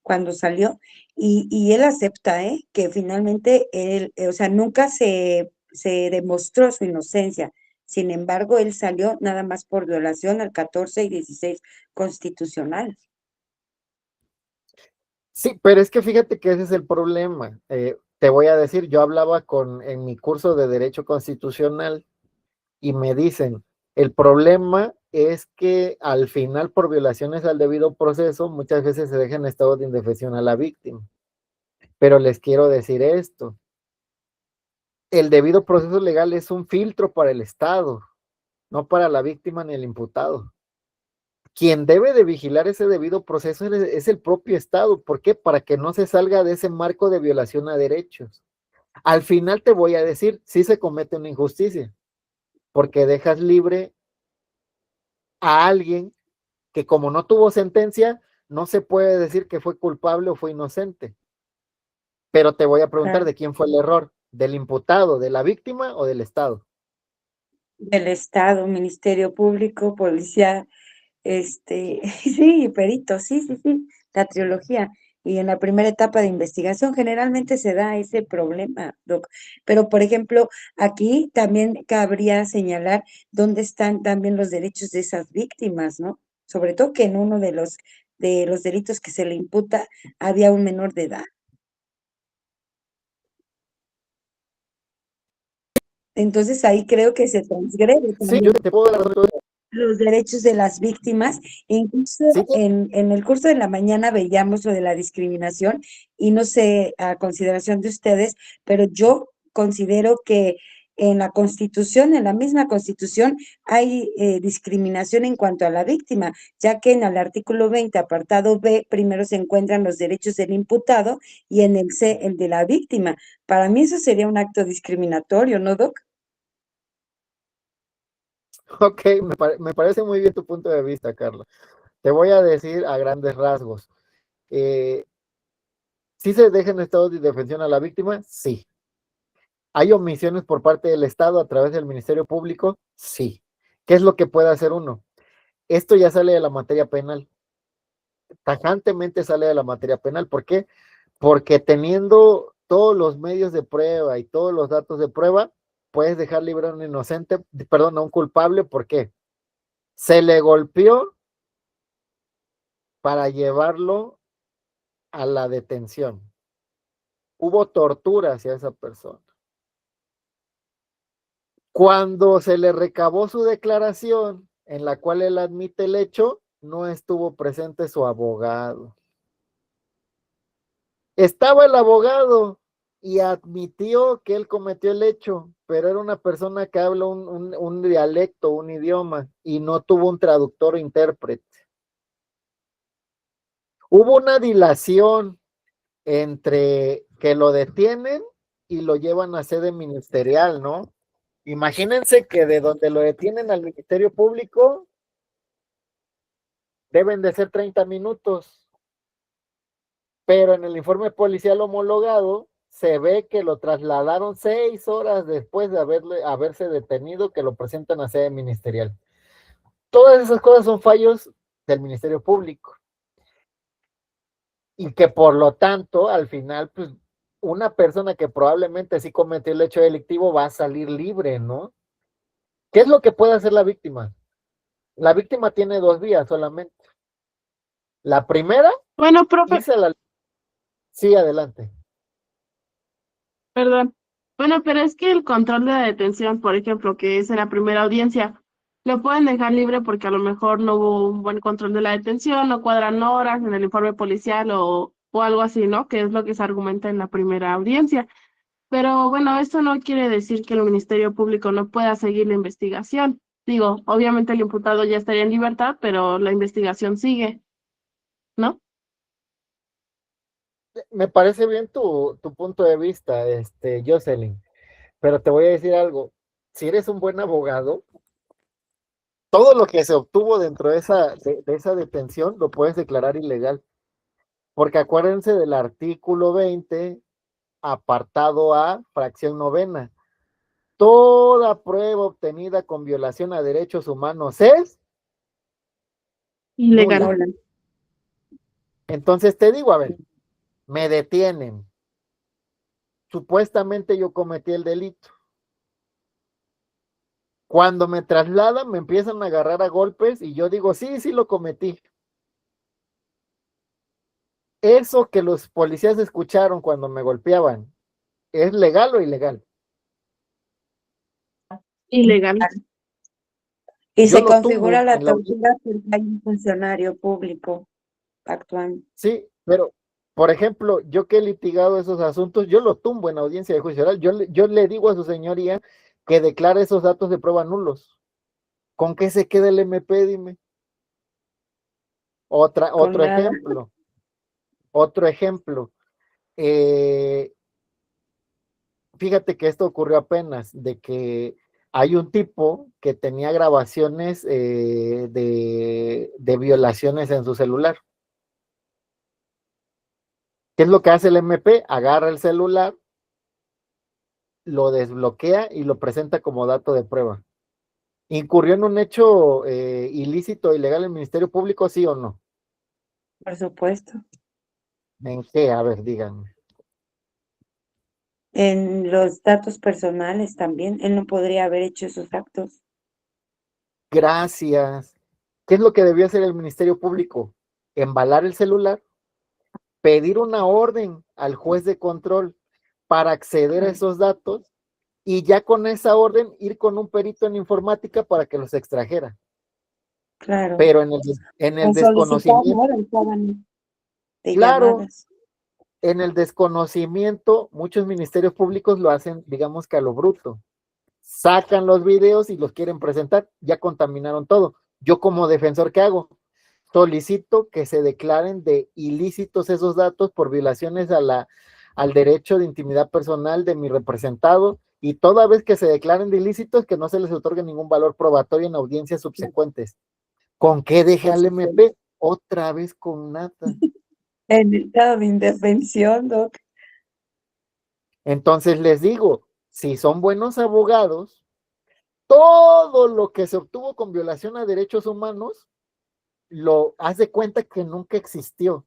cuando salió y él acepta, que finalmente él, o sea, nunca se demostró su inocencia. Sin embargo, él salió nada más por violación al 14 y 16 constitucional. Sí, pero es que fíjate que ese es el problema. Te voy a decir, yo hablaba en mi curso de Derecho Constitucional y me dicen, el problema es que al final por violaciones al debido proceso muchas veces se deja en estado de indefensión a la víctima. Pero les quiero decir esto, el debido proceso legal es un filtro para el Estado, no para la víctima ni el imputado. Quien debe de vigilar ese debido proceso es el propio Estado. ¿Por qué? Para que no se salga de ese marco de violación a derechos. Al final te voy a decir, sí se comete una injusticia, porque dejas libre a alguien que como no tuvo sentencia, no se puede decir que fue culpable o fue inocente. Pero te voy a preguntar Claro. de quién fue el error, del imputado, de la víctima o del Estado. Del Estado, Ministerio Público, Policía, sí, perito, sí, la trilogía. Y en la primera etapa de investigación generalmente se da ese problema, Doc. Pero, por ejemplo, aquí también cabría señalar dónde están también los derechos de esas víctimas, ¿no? Sobre todo que en uno de los delitos que se le imputa había un menor de edad. Entonces ahí creo que se transgrede Sí, yo también te puedo dar los derechos de las víctimas. Incluso sí, en el curso de la mañana veíamos lo de la discriminación y no sé a consideración de ustedes, pero yo considero que en la Constitución, en la misma Constitución, hay discriminación en cuanto a la víctima, ya que en el artículo 20, apartado B, primero se encuentran los derechos del imputado y en el C, el de la víctima. Para mí eso sería un acto discriminatorio, ¿no, Doc? ok, me parece muy bien tu punto de vista, Carlos. Te voy a decir a grandes rasgos. ¿Sí se deja en estado de indefensión a la víctima? Sí. ¿Hay omisiones por parte del Estado a través del Ministerio Público? Sí. ¿Qué es lo que puede hacer uno? Esto ya sale de la materia penal. Tajantemente sale de la materia penal. ¿Por qué? Porque teniendo todos los medios de prueba y todos los datos de prueba, puedes dejar libre a un inocente, perdón, a un culpable. ¿Por qué? Se le golpeó para llevarlo a la detención. Hubo tortura hacia esa persona. Cuando se le recabó su declaración, en la cual él admite el hecho, no estuvo presente su abogado. Estaba el abogado y admitió que él cometió el hecho, pero era una persona que habla un dialecto, un idioma, y no tuvo un traductor o intérprete. Hubo una dilación entre que lo detienen y lo llevan a sede ministerial, ¿no? Imagínense que de donde lo detienen al Ministerio Público deben de ser 30 minutos, pero en el informe policial homologado se ve que lo trasladaron 6 horas después de haberse detenido, que lo presentan a sede ministerial. Todas esas cosas son fallos del Ministerio Público y que por lo tanto al final pues una persona que probablemente sí cometió el hecho delictivo va a salir libre, ¿no? ¿Qué es lo que puede hacer la víctima? La víctima tiene 2 vías solamente. La primera, Bueno, profe, irse a la... Sí, adelante. perdón. Bueno, pero es que el control de la detención, por ejemplo, que es en la primera audiencia, lo pueden dejar libre porque a lo mejor no hubo un buen control de la detención, no cuadran horas en el informe policial o algo así, ¿no? Que es lo que se argumenta en la primera audiencia. Pero bueno, esto no quiere decir que el Ministerio Público no pueda seguir la investigación. Digo, obviamente el imputado ya estaría en libertad, pero la investigación sigue, ¿no? Me parece bien tu punto de vista, Jocelyn. Pero te voy a decir algo, si eres un buen abogado, todo lo que se obtuvo dentro de esa detención lo puedes declarar ilegal, porque acuérdense del artículo 20, apartado A, fracción novena. Toda prueba obtenida con violación a derechos humanos es Ilegal. nula. Entonces te digo, a ver, me detienen. Supuestamente yo cometí el delito. Cuando me trasladan, me empiezan a agarrar a golpes y yo digo, sí, sí lo cometí. Eso que los policías escucharon cuando me golpeaban, ¿es legal o ilegal? Ilegal. Y Yo se lo configura tumbo la en la tortura porque hay un funcionario público actuando. sí, pero por ejemplo, yo que he litigado esos asuntos, yo lo tumbo en audiencia de juicio oral. Yo le digo a su señoría que declare esos datos de prueba nulos. ¿Con qué se queda el MP? Dime. Con Otro nada. ejemplo. Otro ejemplo. Eh, Fíjate que esto ocurrió apenas, de que hay un tipo que tenía grabaciones de violaciones en su celular. ¿Qué es lo que hace el MP? Agarra el celular, lo desbloquea y lo presenta como dato de prueba. ¿Incurrió en un hecho ilícito, ilegal el Ministerio Público, sí o no? Por supuesto. ¿En qué? A ver, díganme. En los datos personales también, él no podría haber hecho esos actos. Gracias. ¿Qué es lo que debió hacer el Ministerio Público? Embalar el celular, pedir una orden al juez de control para acceder a esos datos y ya con esa orden ir con un perito en informática para que los extrajera. Claro. Pero en el O solicitar, ¿no? desconocimiento, El pagan de claro, llamadas. en el desconocimiento, muchos ministerios públicos lo hacen, digamos que a lo bruto. Sacan los videos y los quieren presentar, ya contaminaron todo. Yo como defensor, ¿qué hago? Solicito que se declaren de ilícitos esos datos por violaciones al derecho de intimidad personal de mi representado y toda vez que se declaren de ilícitos que no se les otorgue ningún valor probatorio en audiencias subsecuentes. ¿Con qué deje al MP? Otra vez con nada. En estado de indefensión, Doc. Entonces les digo, si son buenos abogados, todo lo que se obtuvo con violación a derechos humanos, lo haz de cuenta que nunca existió.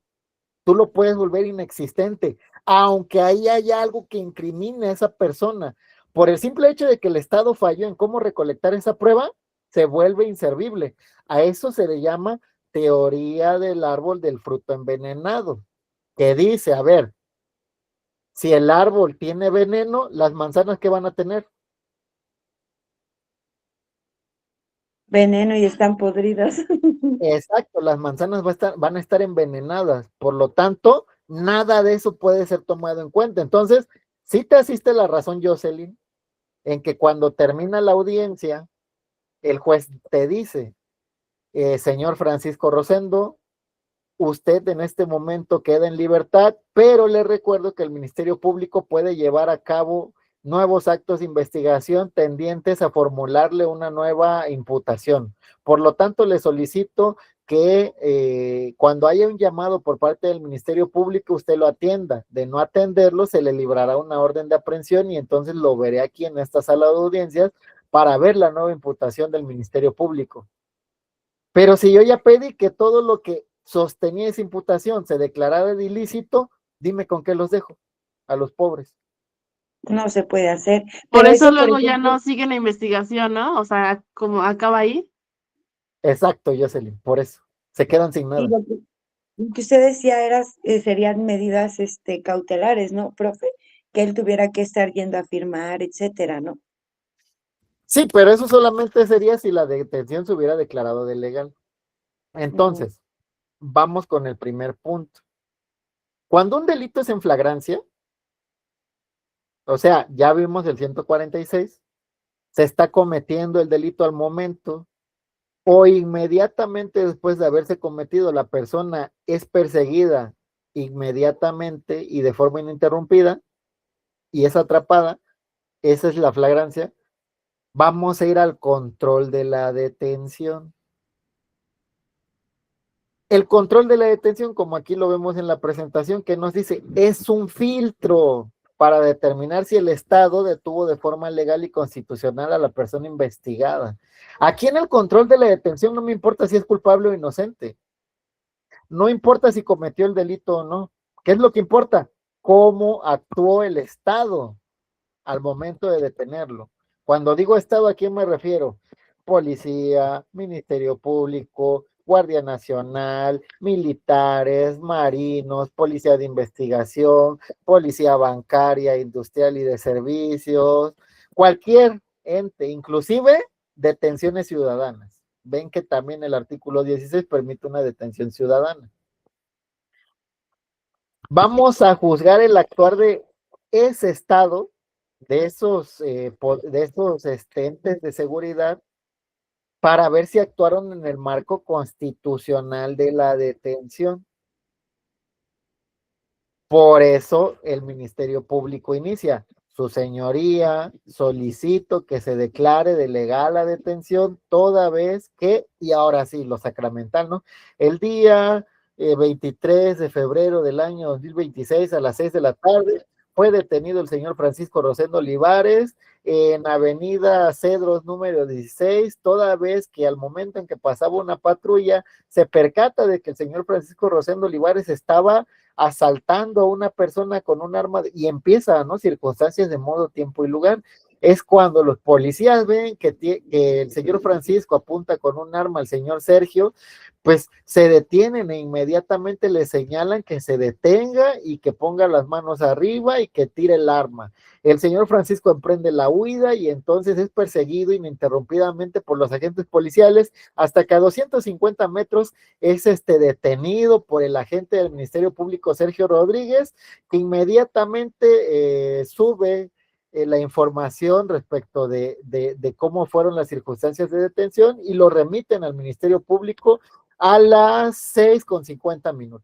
Tú lo puedes volver inexistente, aunque ahí haya algo que incrimine a esa persona. Por el simple hecho de que el Estado falló en cómo recolectar esa prueba, se vuelve inservible. A eso se le llama teoría del árbol del fruto envenenado, que dice, a ver, si el árbol tiene veneno, las manzanas, ¿qué van a tener? Veneno y están podridas. Exacto, las manzanas van a estar envenenadas, por lo tanto, nada de eso puede ser tomado en cuenta. Entonces, sí te asiste la razón, Jocelyn, en que cuando termina la audiencia, el juez te dice, señor Francisco Rosendo, usted en este momento queda en libertad, pero le recuerdo que el Ministerio Público puede llevar a cabo nuevos actos de investigación tendientes a formularle una nueva imputación. Por lo tanto, le solicito que cuando haya un llamado por parte del Ministerio Público, usted lo atienda. De no atenderlo, se le librará una orden de aprehensión y entonces lo veré aquí en esta sala de audiencias para ver la nueva imputación del Ministerio Público. Pero si yo ya pedí que todo lo que sostenía esa imputación se declarara de ilícito, dime con qué los dejo a los pobres. No se puede hacer. Por Pero eso eso, por luego ya ejemplo, no sigue la investigación, ¿no? O sea, como acaba ahí. Exacto, Jocelyn, por eso. Se quedan sin sí, nada. lo que usted decía serían medidas cautelares, ¿no, profe? Que él tuviera que estar yendo a firmar, etcétera, ¿no? Sí, pero eso solamente sería si la detención se hubiera declarado de legal. Entonces, vamos con el primer punto. Cuando un delito es en flagrancia, o sea, ya vimos el 146, se está cometiendo el delito al momento, o inmediatamente después de haberse cometido, la persona es perseguida inmediatamente y de forma ininterrumpida y es atrapada, esa es la flagrancia, vamos a ir al control de la detención. El control de la detención, como aquí lo vemos en la presentación, que nos dice, es un filtro para determinar si el Estado detuvo de forma legal y constitucional a la persona investigada. Aquí en el control de la detención no me importa si es culpable o inocente. No importa si cometió el delito o no. ¿Qué es lo que importa? Cómo actuó el Estado al momento de detenerlo. Cuando digo Estado, ¿a quién me refiero? Policía, Ministerio Público, Guardia Nacional, militares, marinos, policía de investigación, policía bancaria, industrial y de servicios, cualquier ente, inclusive detenciones ciudadanas. Ven que también el artículo 16 permite una detención ciudadana. Vamos a juzgar el actuar de ese Estado, de esos entes de seguridad, para ver si actuaron en el marco constitucional de la detención. Por eso el Ministerio Público inicia, su señoría, solicito que se declare de legal la detención toda vez que, y ahora sí, lo sacramental, ¿no? El día 23 de febrero del año 2026 a las 6 de la tarde fue detenido el señor Francisco Rosendo Olivares en Avenida Cedros número 16, toda vez que al momento en que pasaba una patrulla se percata de que el señor Francisco Rosendo Olivares estaba asaltando a una persona con un arma y empieza, ¿no? Circunstancias de modo, tiempo y lugar. Es cuando los policías ven que el señor Francisco apunta con un arma al señor Sergio, pues se detienen e inmediatamente le señalan que se detenga y que ponga las manos arriba y que tire el arma. El señor Francisco emprende la huida y entonces es perseguido ininterrumpidamente por los agentes policiales hasta que a 250 metros es detenido por el agente del Ministerio Público Sergio Rodríguez, que inmediatamente sube la información respecto de cómo fueron las circunstancias de detención y lo remiten al Ministerio Público a las 6:50.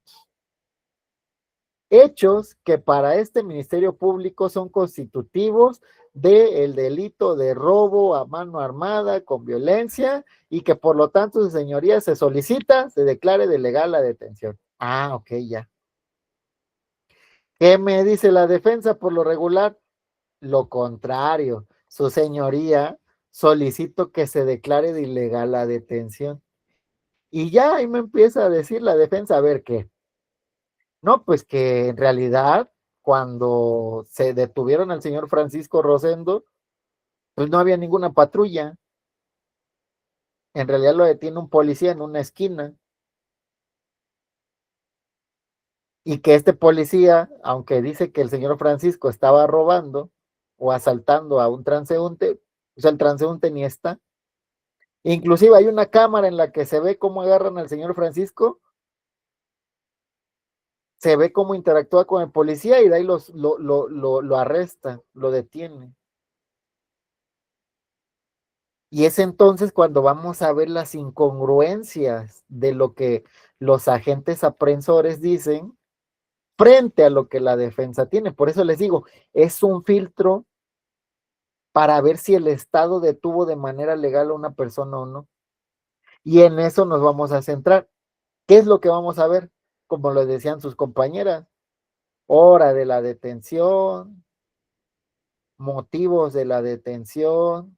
Hechos que para este Ministerio Público son constitutivos del delito de robo a mano armada con violencia y que por lo tanto, su señoría, se solicita, se declare de legal la detención. Ah, ok, ya. ¿Qué me dice la defensa por lo regular? Lo contrario, su señoría, solicito que se declare de ilegal la detención. Y ya ahí me empieza a decir la defensa, a ver qué. No, pues que en realidad, cuando se detuvieron al señor Francisco Rosendo, pues no había ninguna patrulla. En realidad lo detiene un policía en una esquina. Y que este policía, aunque dice que el señor Francisco estaba robando o asaltando a un transeúnte, pues el transeúnte ni está. Inclusive hay una cámara en la que se ve cómo agarran al señor Francisco, se ve cómo interactúa con el policía y de ahí lo arresta, lo detiene. Y es entonces cuando vamos a ver las incongruencias de lo que los agentes aprensores dicen frente a lo que la defensa tiene. Por eso les digo, es un filtro para ver si el Estado detuvo de manera legal a una persona o no. Y en eso nos vamos a centrar. ¿Qué es lo que vamos a ver? Como lo decían sus compañeras, hora de la detención, motivos de la detención,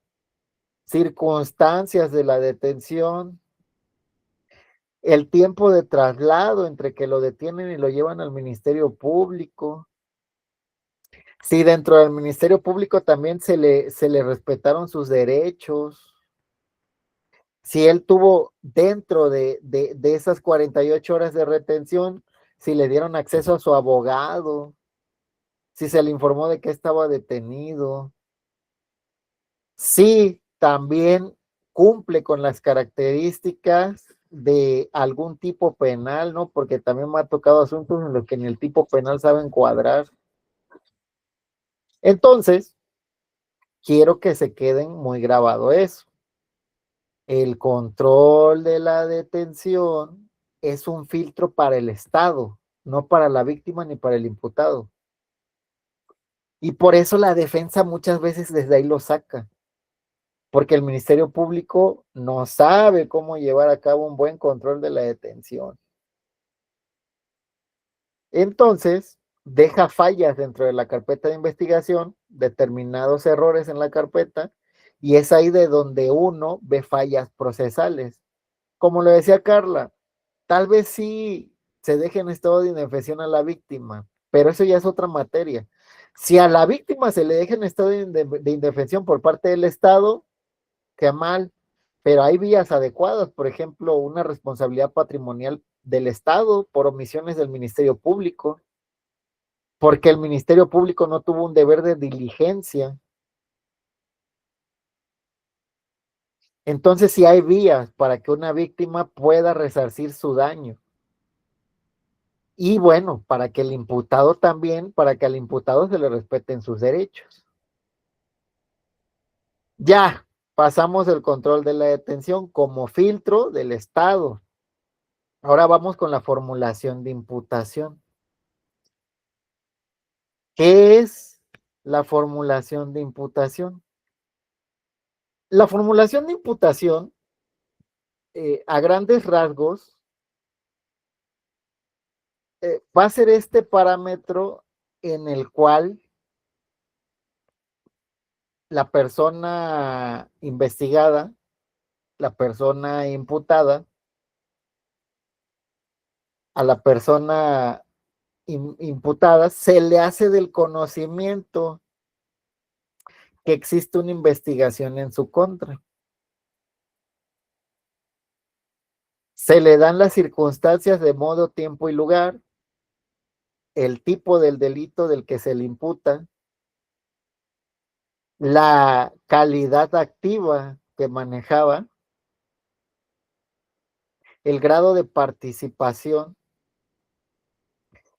circunstancias de la detención, el tiempo de traslado entre que lo detienen y lo llevan al Ministerio Público. Si dentro del Ministerio Público también se le respetaron sus derechos. Si él tuvo dentro de esas 48 horas de retención, si le dieron acceso a su abogado, si se le informó de que estaba detenido, si también cumple con las características de algún tipo penal, ¿no? Porque también me ha tocado asuntos en los que en el tipo penal saben cuadrar. Entonces, quiero que se queden muy grabado eso. El control de la detención es un filtro para el Estado, no para la víctima ni para el imputado. Y por eso la defensa muchas veces desde ahí lo saca, porque el Ministerio Público no sabe cómo llevar a cabo un buen control de la detención. Entonces, deja fallas dentro de la carpeta de investigación, determinados errores en la carpeta, y es ahí de donde uno ve fallas procesales. Como lo decía Carla, tal vez sí se deje en estado de indefensión a la víctima, pero eso ya es otra materia. Si a la víctima se le deja en estado de indefensión por parte del Estado, qué mal, pero hay vías adecuadas, por ejemplo, una responsabilidad patrimonial del Estado por omisiones del Ministerio Público, porque el Ministerio Público no tuvo un deber de diligencia. Entonces, sí hay vías para que una víctima pueda resarcir su daño. Y bueno, para que el imputado también, para que al imputado se le respeten sus derechos. Ya, pasamos el control de la detención como filtro del Estado. Ahora vamos con la formulación de imputación. ¿Qué es la formulación de imputación? La formulación de imputación, a grandes rasgos, va a ser este parámetro en el cual la persona investigada, la persona imputada, a la persona imputada se le hace del conocimiento que existe una investigación en su contra. Se le dan las circunstancias de modo, tiempo y lugar, el tipo del delito del que se le imputa, la calidad activa que manejaba, el grado de participación,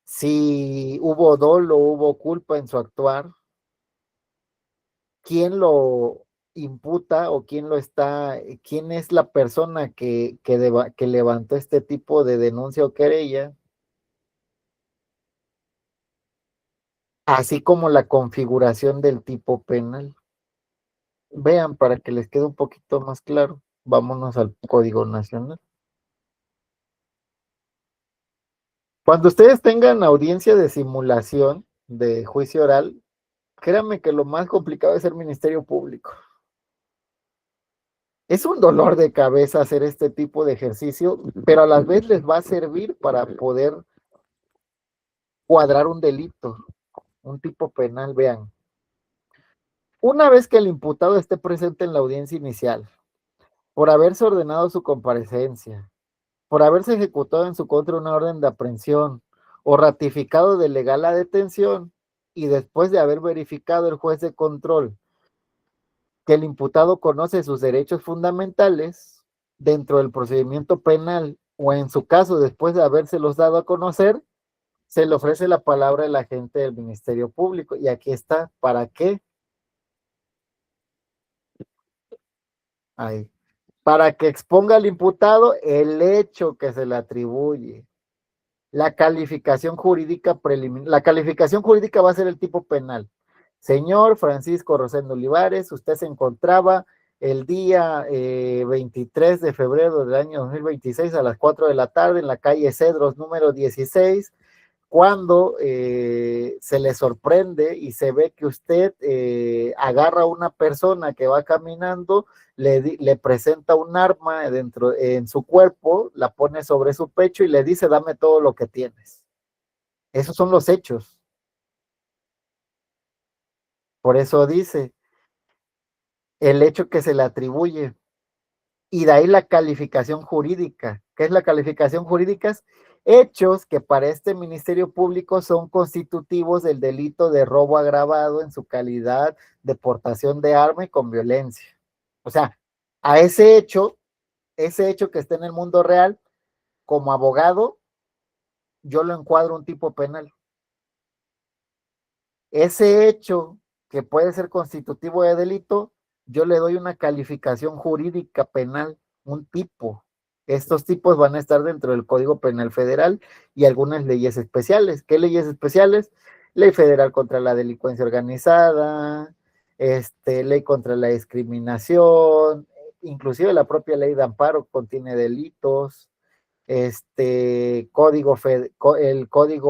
si hubo dolo, hubo culpa en su actuar, quién lo imputa o quién lo está, quién es la persona que levantó este tipo de denuncia o querella, así como la configuración del tipo penal. Vean, para que les quede un poquito más claro, vámonos al Código Nacional. Cuando ustedes tengan audiencia de simulación de juicio oral, créanme que lo más complicado es el Ministerio Público. Es un dolor de cabeza hacer este tipo de ejercicio, pero a la vez les va a servir para poder cuadrar un delito, un tipo penal. Vean, una vez que el imputado esté presente en la audiencia inicial, por haberse ordenado su comparecencia, por haberse ejecutado en su contra una orden de aprehensión o ratificado de legal la detención, y después de haber verificado el juez de control que el imputado conoce sus derechos fundamentales dentro del procedimiento penal, o en su caso después de habérselos dado a conocer, se le ofrece la palabra al agente del Ministerio Público. Y aquí está, ¿para qué? Ahí. Para que exponga al imputado el hecho que se le atribuye. La calificación jurídica preliminar. La calificación jurídica va a ser el tipo penal. Señor Francisco Rosendo Olivares, usted se encontraba el día 23 de febrero del año 2026 a las 4 de la tarde en la calle Cedros número 16, cuando se le sorprende y se ve que usted agarra a una persona que va caminando, le presenta un arma en su cuerpo, la pone sobre su pecho y le dice, dame todo lo que tienes. Esos son los hechos. Por eso dice, el hecho que se le atribuye. Y de ahí la calificación jurídica. ¿Qué es la calificación jurídica? Hechos que para este Ministerio Público son constitutivos del delito de robo agravado en su calidad de portación de arma y con violencia. O sea, a ese hecho que está en el mundo real, como abogado, yo lo encuadro un tipo penal. Ese hecho que puede ser constitutivo de delito, yo le doy una calificación jurídica penal, un tipo. Estos tipos van a estar dentro del Código Penal Federal y algunas leyes especiales. ¿Qué leyes especiales? ley federal contra la delincuencia organizada, ley contra la discriminación, inclusive la propia ley de amparo contiene delitos, el Código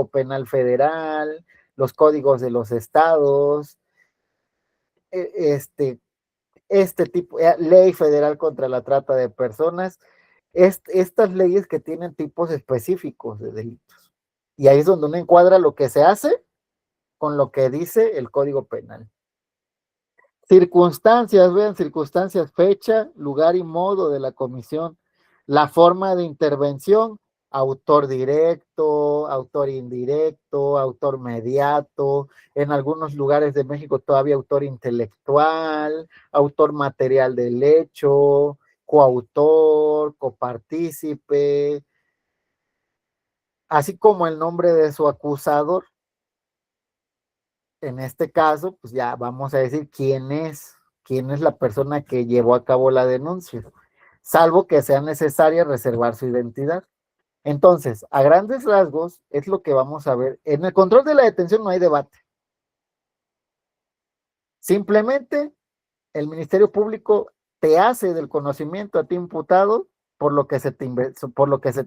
Penal Federal, los códigos de los estados, tipo, ley federal contra la trata de personas, estas leyes que tienen tipos específicos de delitos. Y ahí es donde uno encuadra lo que se hace con lo que dice el Código Penal. Circunstancias, vean, circunstancias, fecha, lugar y modo de la comisión. La forma de intervención, autor directo, autor indirecto, autor mediato, en algunos lugares de México todavía autor intelectual, autor material del hecho, coautor, copartícipe, así como el nombre de su acusador. En este caso, pues ya vamos a decir quién es la persona que llevó a cabo la denuncia, salvo que sea necesaria reservar su identidad. Entonces, a grandes rasgos, es lo que vamos a ver. En el control de la detención no hay debate. Simplemente, el Ministerio Público te hace del conocimiento a ti imputado por lo que se te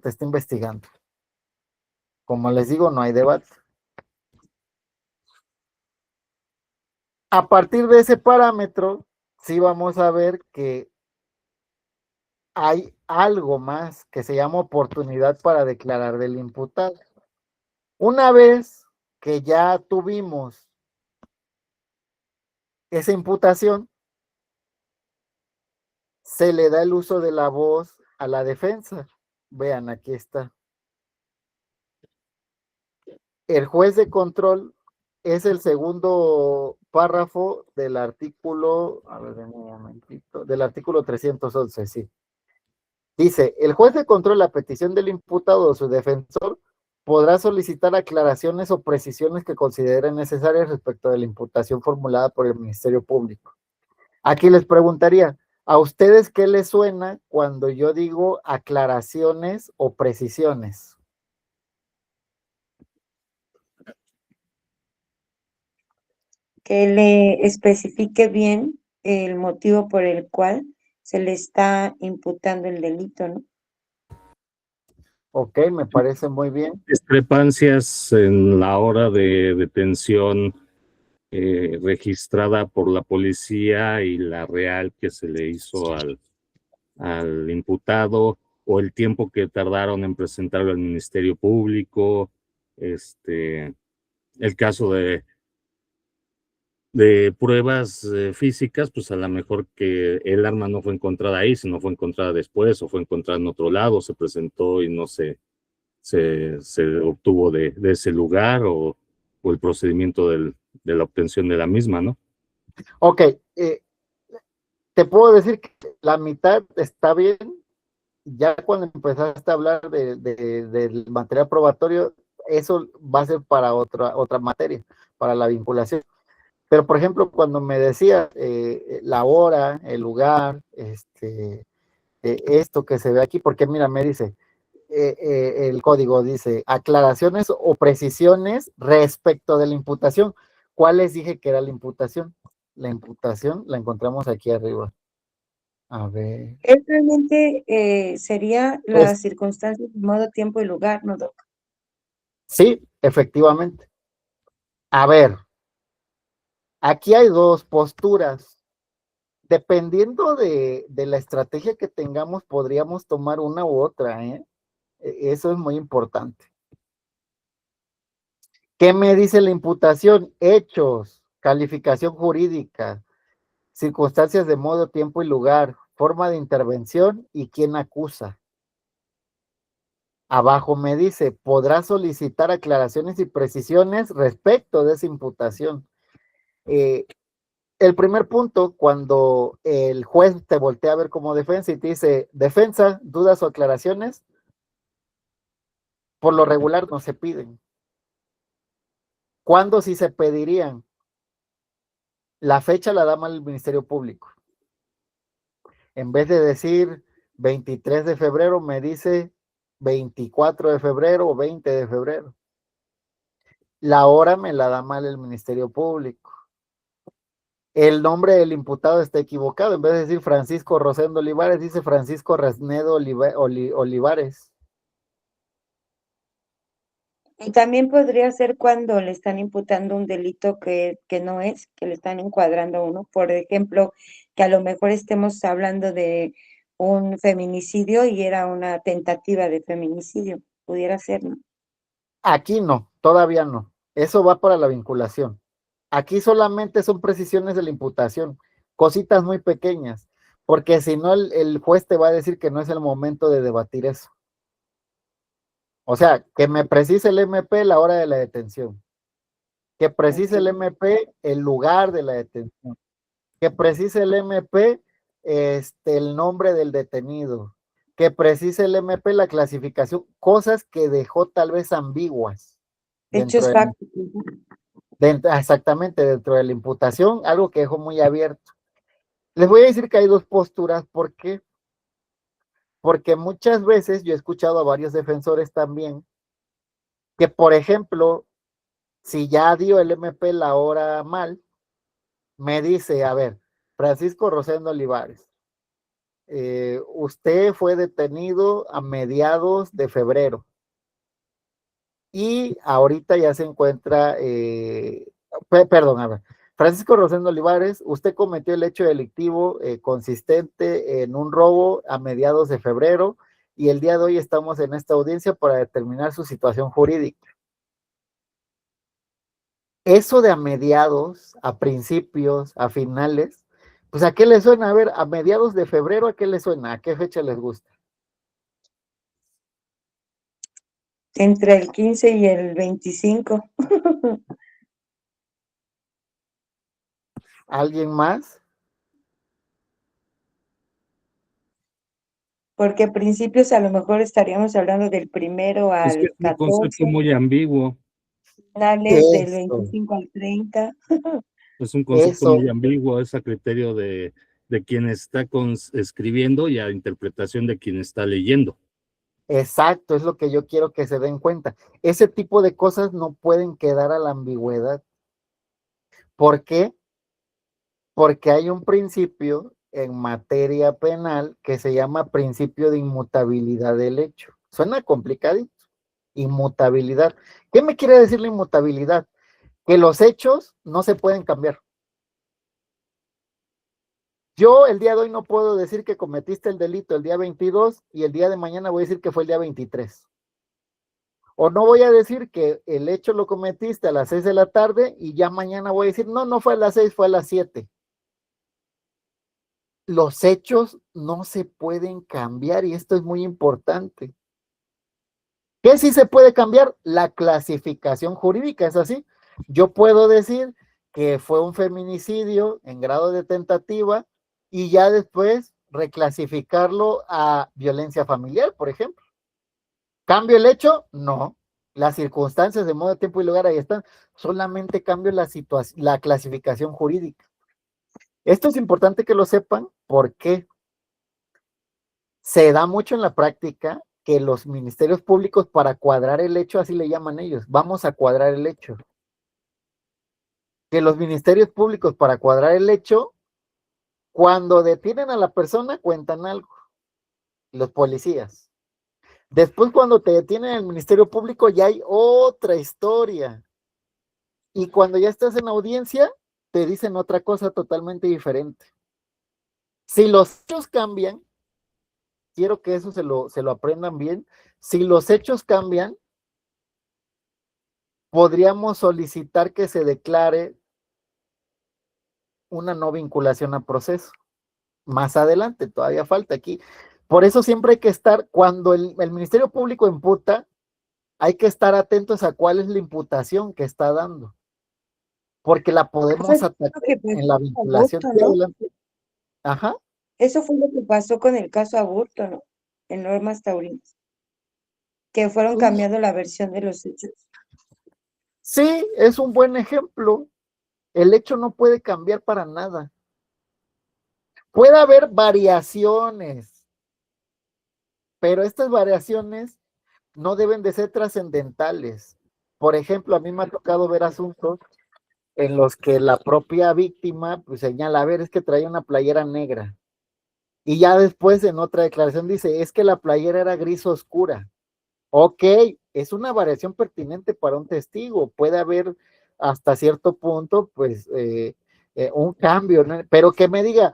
está investigando. Como les digo, no hay debate. A partir de ese parámetro, sí vamos a ver que hay algo más que se llama oportunidad para declarar del imputado. Una vez que ya tuvimos esa imputación, se le da el uso de la voz a la defensa. Vean, aquí está. El juez de control es el segundo párrafo del artículo, a ver, un momentito, del artículo 311, sí. Dice, el juez de control, a petición del imputado o su defensor, podrá solicitar aclaraciones o precisiones que considere necesarias respecto de la imputación formulada por el Ministerio Público. Aquí les preguntaría, ¿a ustedes qué les suena cuando yo digo aclaraciones o precisiones? Que le especifique bien el motivo por el cual se le está imputando el delito, ¿no? Ok, me parece muy bien. Discrepancias en la hora de detención registrada por la policía y la real que se le hizo al imputado, o el tiempo que tardaron en presentarlo al Ministerio Público, el caso de pruebas físicas, pues a lo mejor que el arma no fue encontrada ahí, sino fue encontrada después, o fue encontrada en otro lado, se presentó y no se obtuvo de ese lugar, o el procedimiento de la obtención de la misma, ¿no? Ok, te puedo decir que la mitad está bien. Ya cuando empezaste a hablar del material probatorio, eso va a ser para otra materia, para la vinculación. Pero, por ejemplo, cuando me decía la hora, el lugar, esto que se ve aquí, porque mira, me dice, el código dice aclaraciones o precisiones respecto de la imputación. ¿Cuál les dije que era la imputación? La imputación la encontramos aquí arriba. A ver. Es realmente sería las circunstancias, modo, tiempo y lugar, ¿no, Doc? Sí, efectivamente. A ver, aquí hay dos posturas. Dependiendo de la estrategia que tengamos, podríamos tomar una u otra, ¿eh? Eso es muy importante. ¿Qué me dice la imputación? Hechos, calificación jurídica, circunstancias de modo, tiempo y lugar, forma de intervención y quién acusa. Abajo me dice, podrá solicitar aclaraciones y precisiones respecto de esa imputación. El primer punto, cuando el juez te voltea a ver como defensa y te dice, defensa, dudas o aclaraciones, por lo regular no se piden. ¿Cuándo sí se pedirían? La fecha la da mal el Ministerio Público. En vez de decir 23 de febrero, me dice 24 de febrero o 20 de febrero. La hora me la da mal el Ministerio Público. El nombre del imputado está equivocado. En vez de decir Francisco Rosendo Olivares, dice Francisco Rasnedo Olivares. Y también podría ser cuando le están imputando un delito que no es, que le están encuadrando a uno. Por ejemplo, que a lo mejor estemos hablando de un feminicidio y era una tentativa de feminicidio. Pudiera ser, ¿no? Aquí no, todavía no. Eso va para la vinculación. Aquí solamente son precisiones de la imputación, cositas muy pequeñas, porque si no el juez te va a decir que no es el momento de debatir eso. O sea, que me precise el MP la hora de la detención, que precise el MP el lugar de la detención, que precise el MP el nombre del detenido, que precise el MP la clasificación, cosas que dejó tal vez ambiguas dentro Hechos de, fácticos. exactamente dentro de la imputación, algo que dejó muy abierto. Les voy a decir que hay dos posturas. ¿Por qué? Porque muchas veces yo he escuchado a varios defensores también que, por ejemplo, si ya dio el MP la hora mal, me dice, a ver, Francisco Rosendo Olivares, usted fue detenido a mediados de febrero y ahorita ya se encuentra, perdón, a ver, Francisco Rosendo Olivares, usted cometió el hecho delictivo consistente en un robo a mediados de febrero y el día de hoy estamos en esta audiencia para determinar su situación jurídica. Eso de a mediados, a principios, a finales, pues ¿a qué le suena? A ver, a mediados de febrero, ¿a qué le suena? ¿A qué fecha les gusta? Entre el 15 y el 25. ¿Alguien más? Porque a principios a lo mejor estaríamos hablando del 1 Es que al es un concepto 14, muy ambiguo, finales del Eso, 25 al 30. es un concepto eso, muy ambiguo, es a criterio de quien está escribiendo y a interpretación de quien está leyendo. exacto, es lo que yo quiero que se den cuenta. Ese tipo de cosas no pueden quedar a la ambigüedad. ¿Por qué? Porque hay un principio en materia penal que se llama principio de inmutabilidad del hecho. Suena complicadito. Inmutabilidad. ¿Qué me quiere decir la inmutabilidad? Que los hechos no se pueden cambiar. Yo el día de hoy no puedo decir que cometiste el delito el día 22 y el día de mañana voy a decir que fue el día 23. O no voy a decir que el hecho lo cometiste a las 6 de la tarde y ya mañana voy a decir, no, no fue a las 6, fue a las 7. Los hechos no se pueden cambiar y esto es muy importante. ¿Qué sí se puede cambiar? La clasificación jurídica, es así. Yo puedo decir que fue un feminicidio en grado de tentativa y ya después reclasificarlo a violencia familiar, por ejemplo. ¿Cambio el hecho? No. Las circunstancias de modo, tiempo y lugar ahí están. Solamente cambio la clasificación jurídica. Esto es importante que lo sepan porque se da mucho en la práctica que los ministerios públicos para cuadrar el hecho, así le llaman ellos, vamos a cuadrar el hecho. Que los ministerios públicos para cuadrar el hecho, cuando detienen a la persona cuentan algo, los policías. Después cuando te detienen en el Ministerio Público ya hay otra historia. Y cuando ya estás en audiencia, te dicen otra cosa totalmente diferente. Si los hechos cambian, quiero que eso se lo aprendan bien, si los hechos cambian, podríamos solicitar que se declare una no vinculación a proceso. Más adelante, todavía falta aquí. Por eso siempre hay que estar, cuando el Ministerio Público imputa, hay que estar atentos a cuál es la imputación que está dando, porque la podemos Eso atacar fue lo que en la pasó con vinculación. Aburto, Sí, ¿no? adelante. Ajá. Eso fue lo que pasó con el caso Aburto, ¿no? En normas taurinas, que fueron cambiando la versión de los hechos. Sí, es un buen ejemplo. El hecho no puede cambiar para nada. Puede haber variaciones, pero estas variaciones no deben de ser trascendentales. por ejemplo, a mí me ha tocado ver asuntos en los que la propia víctima pues señala, a ver, es que traía una playera negra. Y ya después en otra declaración dice, es que la playera era gris oscura. Ok, es una variación pertinente para un testigo. Puede haber hasta cierto punto, pues, un cambio, ¿no? Pero que me diga,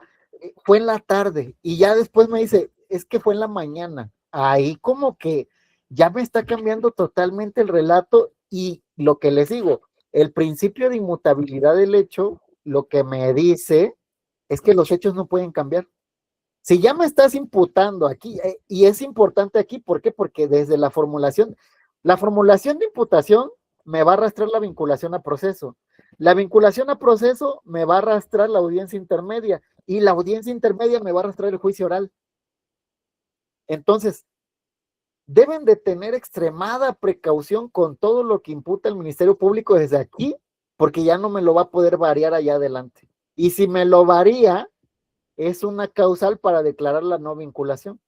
fue en la tarde y ya después me dice, es que fue en la mañana. Ahí como que ya me está cambiando totalmente el relato y lo que les digo, el principio de inmutabilidad del hecho, lo que me dice es que los hechos no pueden cambiar. Si ya me estás imputando aquí, y es importante aquí, ¿por qué? Porque desde la formulación de imputación me va a arrastrar la vinculación a proceso. La vinculación a proceso me va a arrastrar la audiencia intermedia, y la audiencia intermedia me va a arrastrar el juicio oral. Entonces, deben de tener extremada precaución con todo lo que imputa el Ministerio Público desde aquí, porque ya no me lo va a poder variar allá adelante. Y si me lo varía, es una causal para declarar la no vinculación.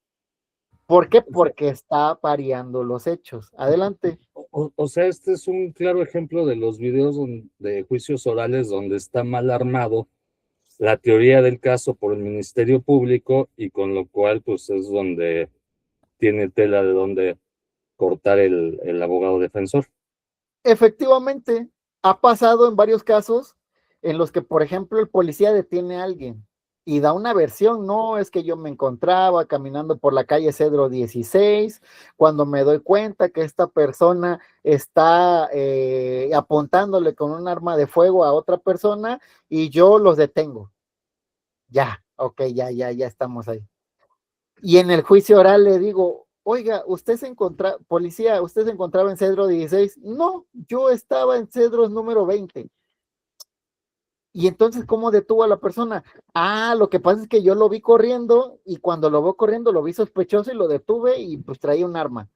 ¿Por qué? Porque está variando los hechos. Adelante. O sea, este es un claro ejemplo de los videos de juicios orales donde está mal armado la teoría del caso por el Ministerio Público y con lo cual pues es donde tiene tela de donde cortar el abogado defensor. Efectivamente, ha pasado en varios casos en los que, por ejemplo, el policía detiene a alguien y da una versión, no, es que yo me encontraba caminando por la calle Cedro 16, cuando me doy cuenta que esta persona está apuntándole con un arma de fuego a otra persona y yo los detengo. Ya, ok, ya estamos ahí. Y en el juicio oral le digo, oiga, policía, ¿usted se encontraba en Cedro 16? No, yo estaba en Cedros número 20. Y entonces, ¿cómo detuvo a la persona? Ah, lo que pasa es que yo lo vi corriendo y cuando lo veo corriendo lo vi sospechoso y lo detuve y pues traía un arma.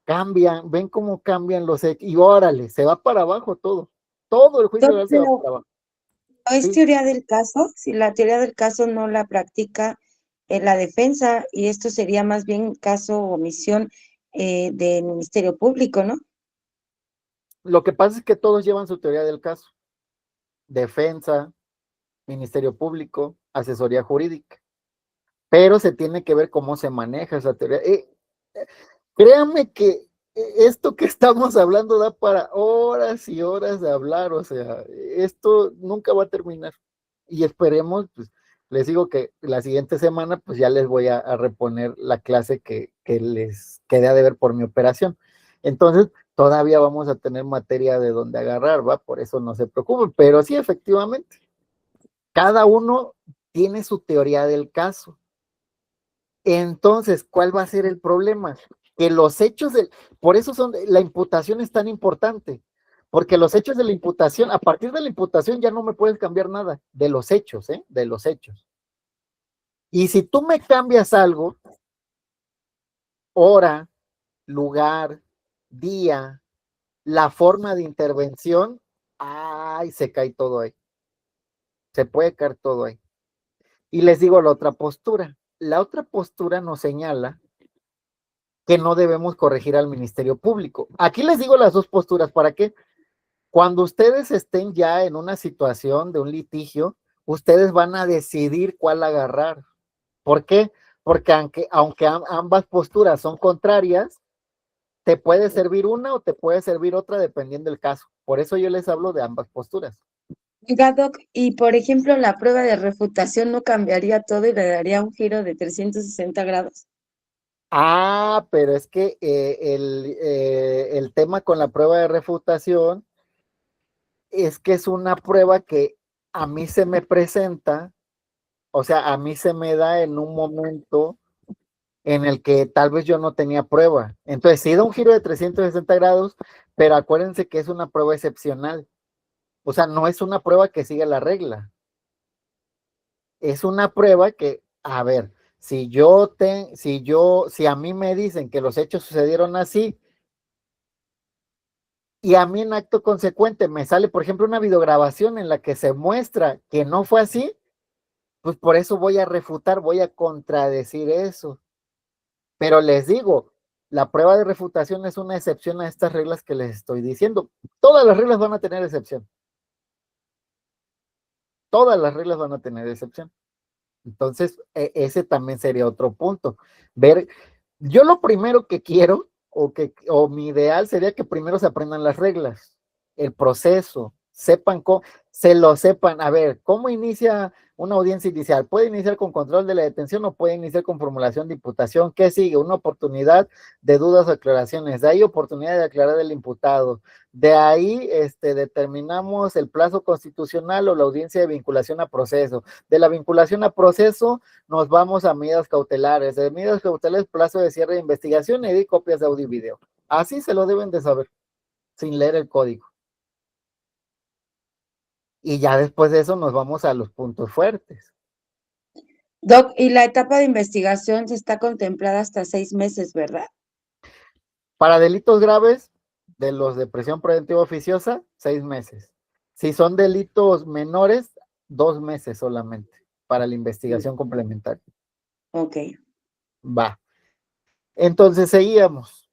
Cambian, ven cómo cambian los hechos y órale, se va para abajo todo. Todo el juicio oral se va para abajo. ¿No es Sí. teoría del caso? Si la teoría del caso no la practica la defensa, y esto sería más bien caso o omisión del Ministerio Público, ¿no? Lo que pasa es que todos llevan su teoría del caso. Defensa, Ministerio Público, asesoría jurídica. Pero se tiene que ver cómo se maneja esa teoría. Créanme que esto que estamos hablando da para horas y horas de hablar, o sea, esto nunca va a terminar. Y esperemos, pues, les digo que la siguiente semana, pues ya les voy a reponer la clase que les quedé a deber por mi operación. Entonces, todavía vamos a tener materia de donde agarrar, ¿va? Por eso no se preocupen, pero sí, efectivamente, cada uno tiene su teoría del caso. Entonces, ¿cuál va a ser el problema? Que los hechos por eso la imputación es tan importante, porque los hechos de la imputación, a partir de la imputación ya no me puedes cambiar nada, de los hechos, de los hechos. Y si tú me cambias algo, hora, lugar, día, la forma de intervención, ay, se cae todo ahí. Se puede caer todo ahí. Y les digo la otra postura. La otra postura nos señala que no debemos corregir al Ministerio Público. Aquí les digo las dos posturas, ¿para qué? Cuando ustedes estén ya en una situación de un litigio, ustedes van a decidir cuál agarrar. ¿Por qué? Porque aunque ambas posturas son contrarias, te puede servir una o te puede servir otra dependiendo del caso. Por eso yo les hablo de ambas posturas. Doc, y por ejemplo, la prueba de refutación no cambiaría todo y le daría un giro de 360 grados. Ah, pero es que el tema con la prueba de refutación es que es una prueba que a mí se me presenta, o sea, a mí se me da en un momento en el que tal vez yo no tenía prueba. Entonces, sí da un giro de 360 grados, pero acuérdense que es una prueba excepcional. O sea, no es una prueba que sigue la regla. Es una prueba que, a ver, si a mí me dicen que los hechos sucedieron así, y a mí en acto consecuente me sale, por ejemplo, una videograbación en la que se muestra que no fue así, pues por eso voy a refutar, voy a contradecir eso. Pero les digo, la prueba de refutación es una excepción a estas reglas que les estoy diciendo. Todas las reglas van a tener excepción. Todas las reglas van a tener excepción. Entonces, ese también sería otro punto. Ver, yo lo primero que quiero, o mi ideal sería que primero se aprendan las reglas, el proceso, sepan cómo, se lo sepan. A ver, ¿cómo inicia una audiencia inicial? ¿Puede iniciar con control de la detención o puede iniciar con formulación de imputación? ¿Qué sigue? Una oportunidad de dudas o aclaraciones. De ahí, oportunidad de aclarar el imputado. De ahí, determinamos el plazo constitucional o la audiencia de vinculación a proceso. De la vinculación a proceso, nos vamos a medidas cautelares. De medidas cautelares, plazo de cierre de investigación y copias de audio y video. Así se lo deben de saber, sin leer el código. Y ya después de eso nos vamos a los puntos fuertes. Doc, y la etapa de investigación se está contemplada hasta 6 meses, ¿verdad? Para delitos graves, de los de prisión preventiva oficiosa, 6 meses. Si son delitos menores, 2 meses solamente para la investigación complementaria. Ok. Va. Entonces seguíamos.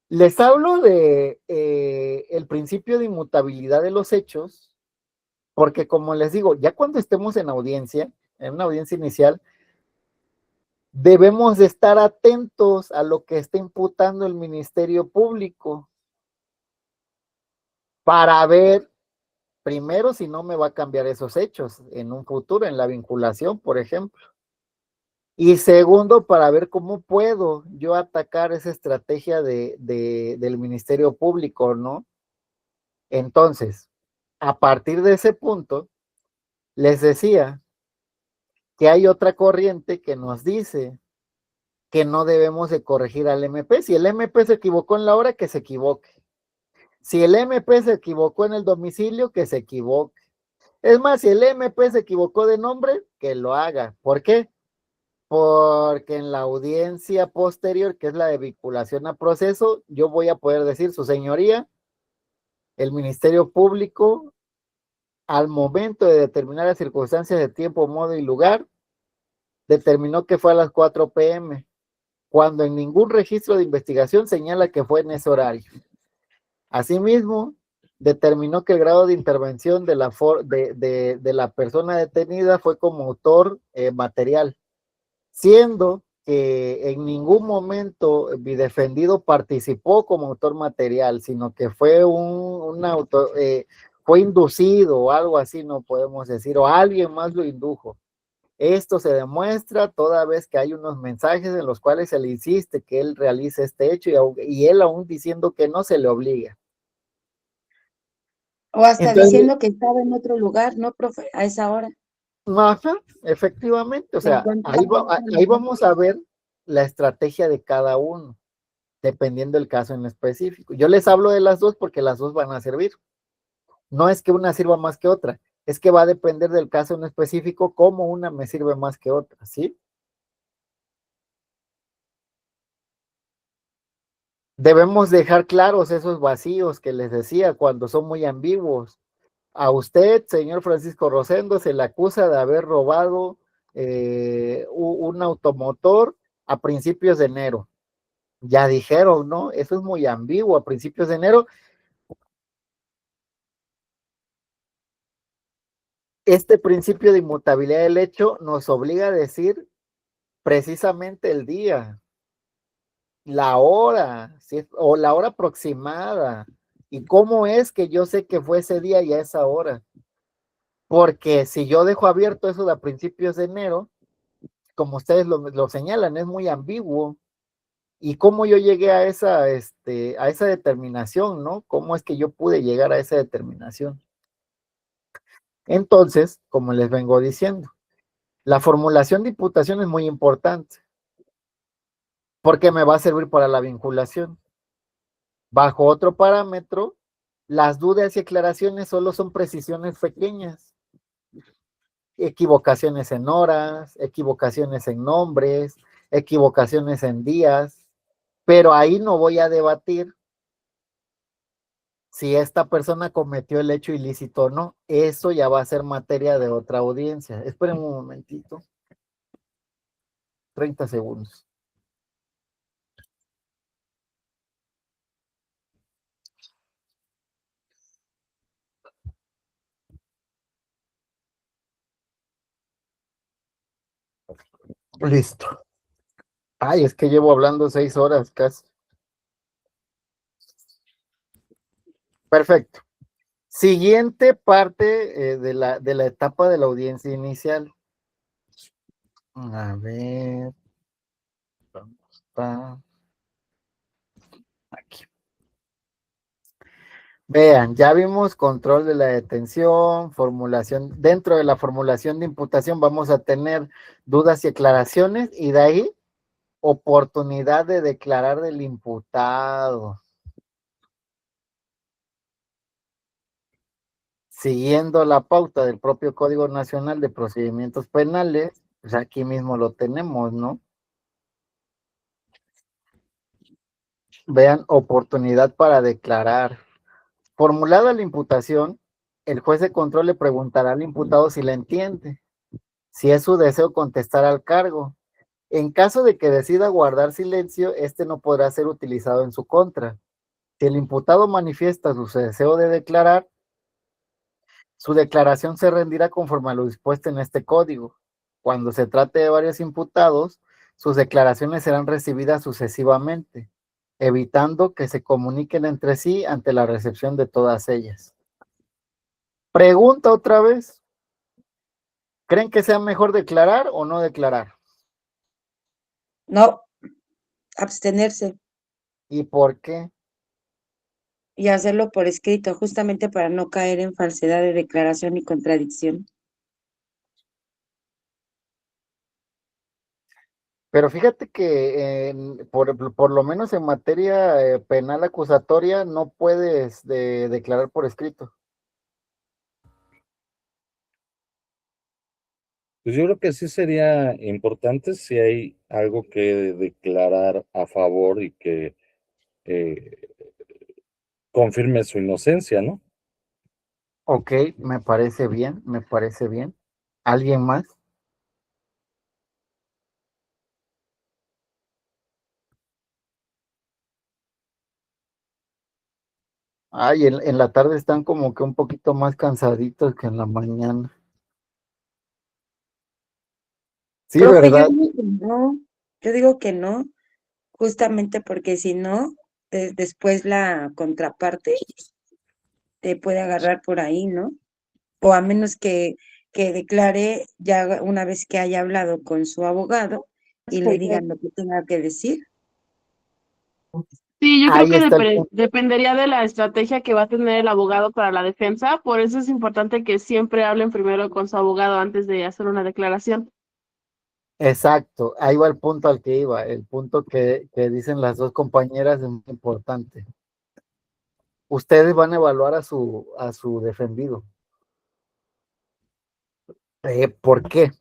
Les hablo de el principio de inmutabilidad de los hechos, porque como les digo, ya cuando estemos en audiencia, en una audiencia inicial, debemos de estar atentos a lo que está imputando el Ministerio Público para ver primero si no me va a cambiar esos hechos en un futuro, en la vinculación, por ejemplo. Y segundo, para ver cómo puedo yo atacar esa estrategia del Ministerio Público, ¿no? Entonces, a partir de ese punto, les decía que hay otra corriente que nos dice que no debemos de corregir al MP. Si el MP se equivocó en la hora, que se equivoque. Si el MP se equivocó en el domicilio, que se equivoque. Es más, si el MP se equivocó de nombre, que lo haga. ¿Por qué? Porque en la audiencia posterior, que es la de vinculación a proceso, yo voy a poder decir, su señoría, el Ministerio Público, al momento de determinar las circunstancias de tiempo, modo y lugar, determinó que fue a las 4 p.m., cuando en ningún registro de investigación señala que fue en ese horario. Asimismo, determinó que el grado de intervención de la persona detenida fue como autor material, siendo que en ningún momento mi defendido participó como autor material, sino que fue fue inducido o algo así, no podemos decir, o alguien más lo indujo. Esto se demuestra toda vez que hay unos mensajes en los cuales se le insiste que él realice este hecho y él aún diciendo que no se le obliga. O hasta Entonces, diciendo que estaba en otro lugar, ¿no, profe? A esa hora. ajá, efectivamente, o sea, ahí vamos a ver la estrategia de cada uno, dependiendo del caso en específico. Yo les hablo de las dos porque las dos van a servir. No es que una sirva más que otra, es que va a depender del caso en específico cómo una me sirve más que otra, ¿sí? Debemos dejar claros esos vacíos que les decía cuando son muy ambiguos. A usted, señor Francisco Rosendo, se le acusa de haber robado un automotor a principios de enero. Ya dijeron, ¿no? Eso es muy ambiguo, a principios de enero. Este principio de inmutabilidad del hecho nos obliga a decir precisamente el día, la hora, ¿sí? O la hora aproximada. ¿Y cómo es que yo sé que fue ese día y a esa hora? Porque si yo dejo abierto eso de a principios de enero, como ustedes lo señalan, es muy ambiguo. ¿Y cómo yo llegué a esa determinación, no? ¿Cómo es que yo pude llegar a esa determinación? Entonces, como les vengo diciendo, la formulación de imputación es muy importante porque me va a servir para la vinculación. Bajo otro parámetro, las dudas y aclaraciones solo son precisiones pequeñas. Equivocaciones en horas, equivocaciones en nombres, equivocaciones en días, pero ahí no voy a debatir si esta persona cometió el hecho ilícito o no. Eso ya va a ser materia de otra audiencia. Esperen un momentito. 30 segundos. Listo. Ay, es que llevo hablando 6 horas casi. Perfecto. Siguiente parte de la etapa de la audiencia inicial. A ver. ¿Dónde está? Aquí. Vean, ya vimos control de la detención, formulación. Dentro de la formulación de imputación vamos a tener dudas y aclaraciones, y de ahí oportunidad de declarar del imputado. Siguiendo la pauta del propio Código Nacional de Procedimientos Penales, pues aquí mismo lo tenemos, ¿no? Vean, oportunidad para declarar. Formulada la imputación, el juez de control le preguntará al imputado si la entiende, si es su deseo contestar al cargo. En caso de que decida guardar silencio, este no podrá ser utilizado en su contra. Si el imputado manifiesta su deseo de declarar, su declaración se rendirá conforme a lo dispuesto en este código. Cuando se trate de varios imputados, sus declaraciones serán recibidas sucesivamente, evitando que se comuniquen entre sí ante la recepción de todas ellas. Pregunta otra vez, ¿creen que sea mejor declarar o no declarar? No, abstenerse ¿Y por qué? y hacerlo por escrito, justamente para no caer en falsedad de declaración y contradicción. Pero fíjate que por lo menos en materia penal acusatoria no puedes declarar por escrito. Pues yo creo que sí sería importante si hay algo que declarar a favor y que eh, confirme su inocencia, ¿no? Ok, me parece bien, me parece bien. ¿Alguien más? Ay, en la tarde están como que un poquito más cansaditos que en la mañana. Sí, Profe, ¿verdad? yo digo que no, justamente porque si no, después la contraparte te puede agarrar por ahí, ¿no? O a menos que declare ya una vez que haya hablado con su abogado y le digan lo que tenga que decir. Sí, yo creo Ahí que está el punto. dependería de la estrategia que va a tener el abogado para la defensa, por eso es importante que siempre hablen primero con su abogado antes de hacer una declaración. Exacto, ahí va el punto al que iba. El punto que dicen las dos compañeras es muy importante. Ustedes van a evaluar a su defendido. ¿Por qué?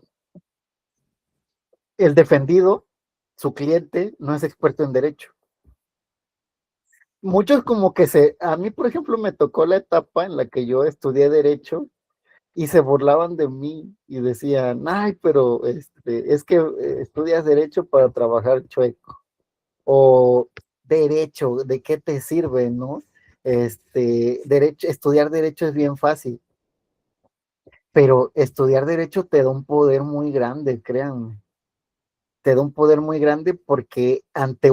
El defendido, su cliente, no es experto en derecho. Muchos como que a mí por ejemplo me tocó la etapa en la que yo estudié derecho y se burlaban de mí y decían, ay, pero es que estudias derecho para trabajar chueco, o derecho, ¿de qué te sirve, no? Estudiar derecho es bien fácil, pero estudiar derecho te da un poder muy grande, créanme, te da un poder muy grande porque ante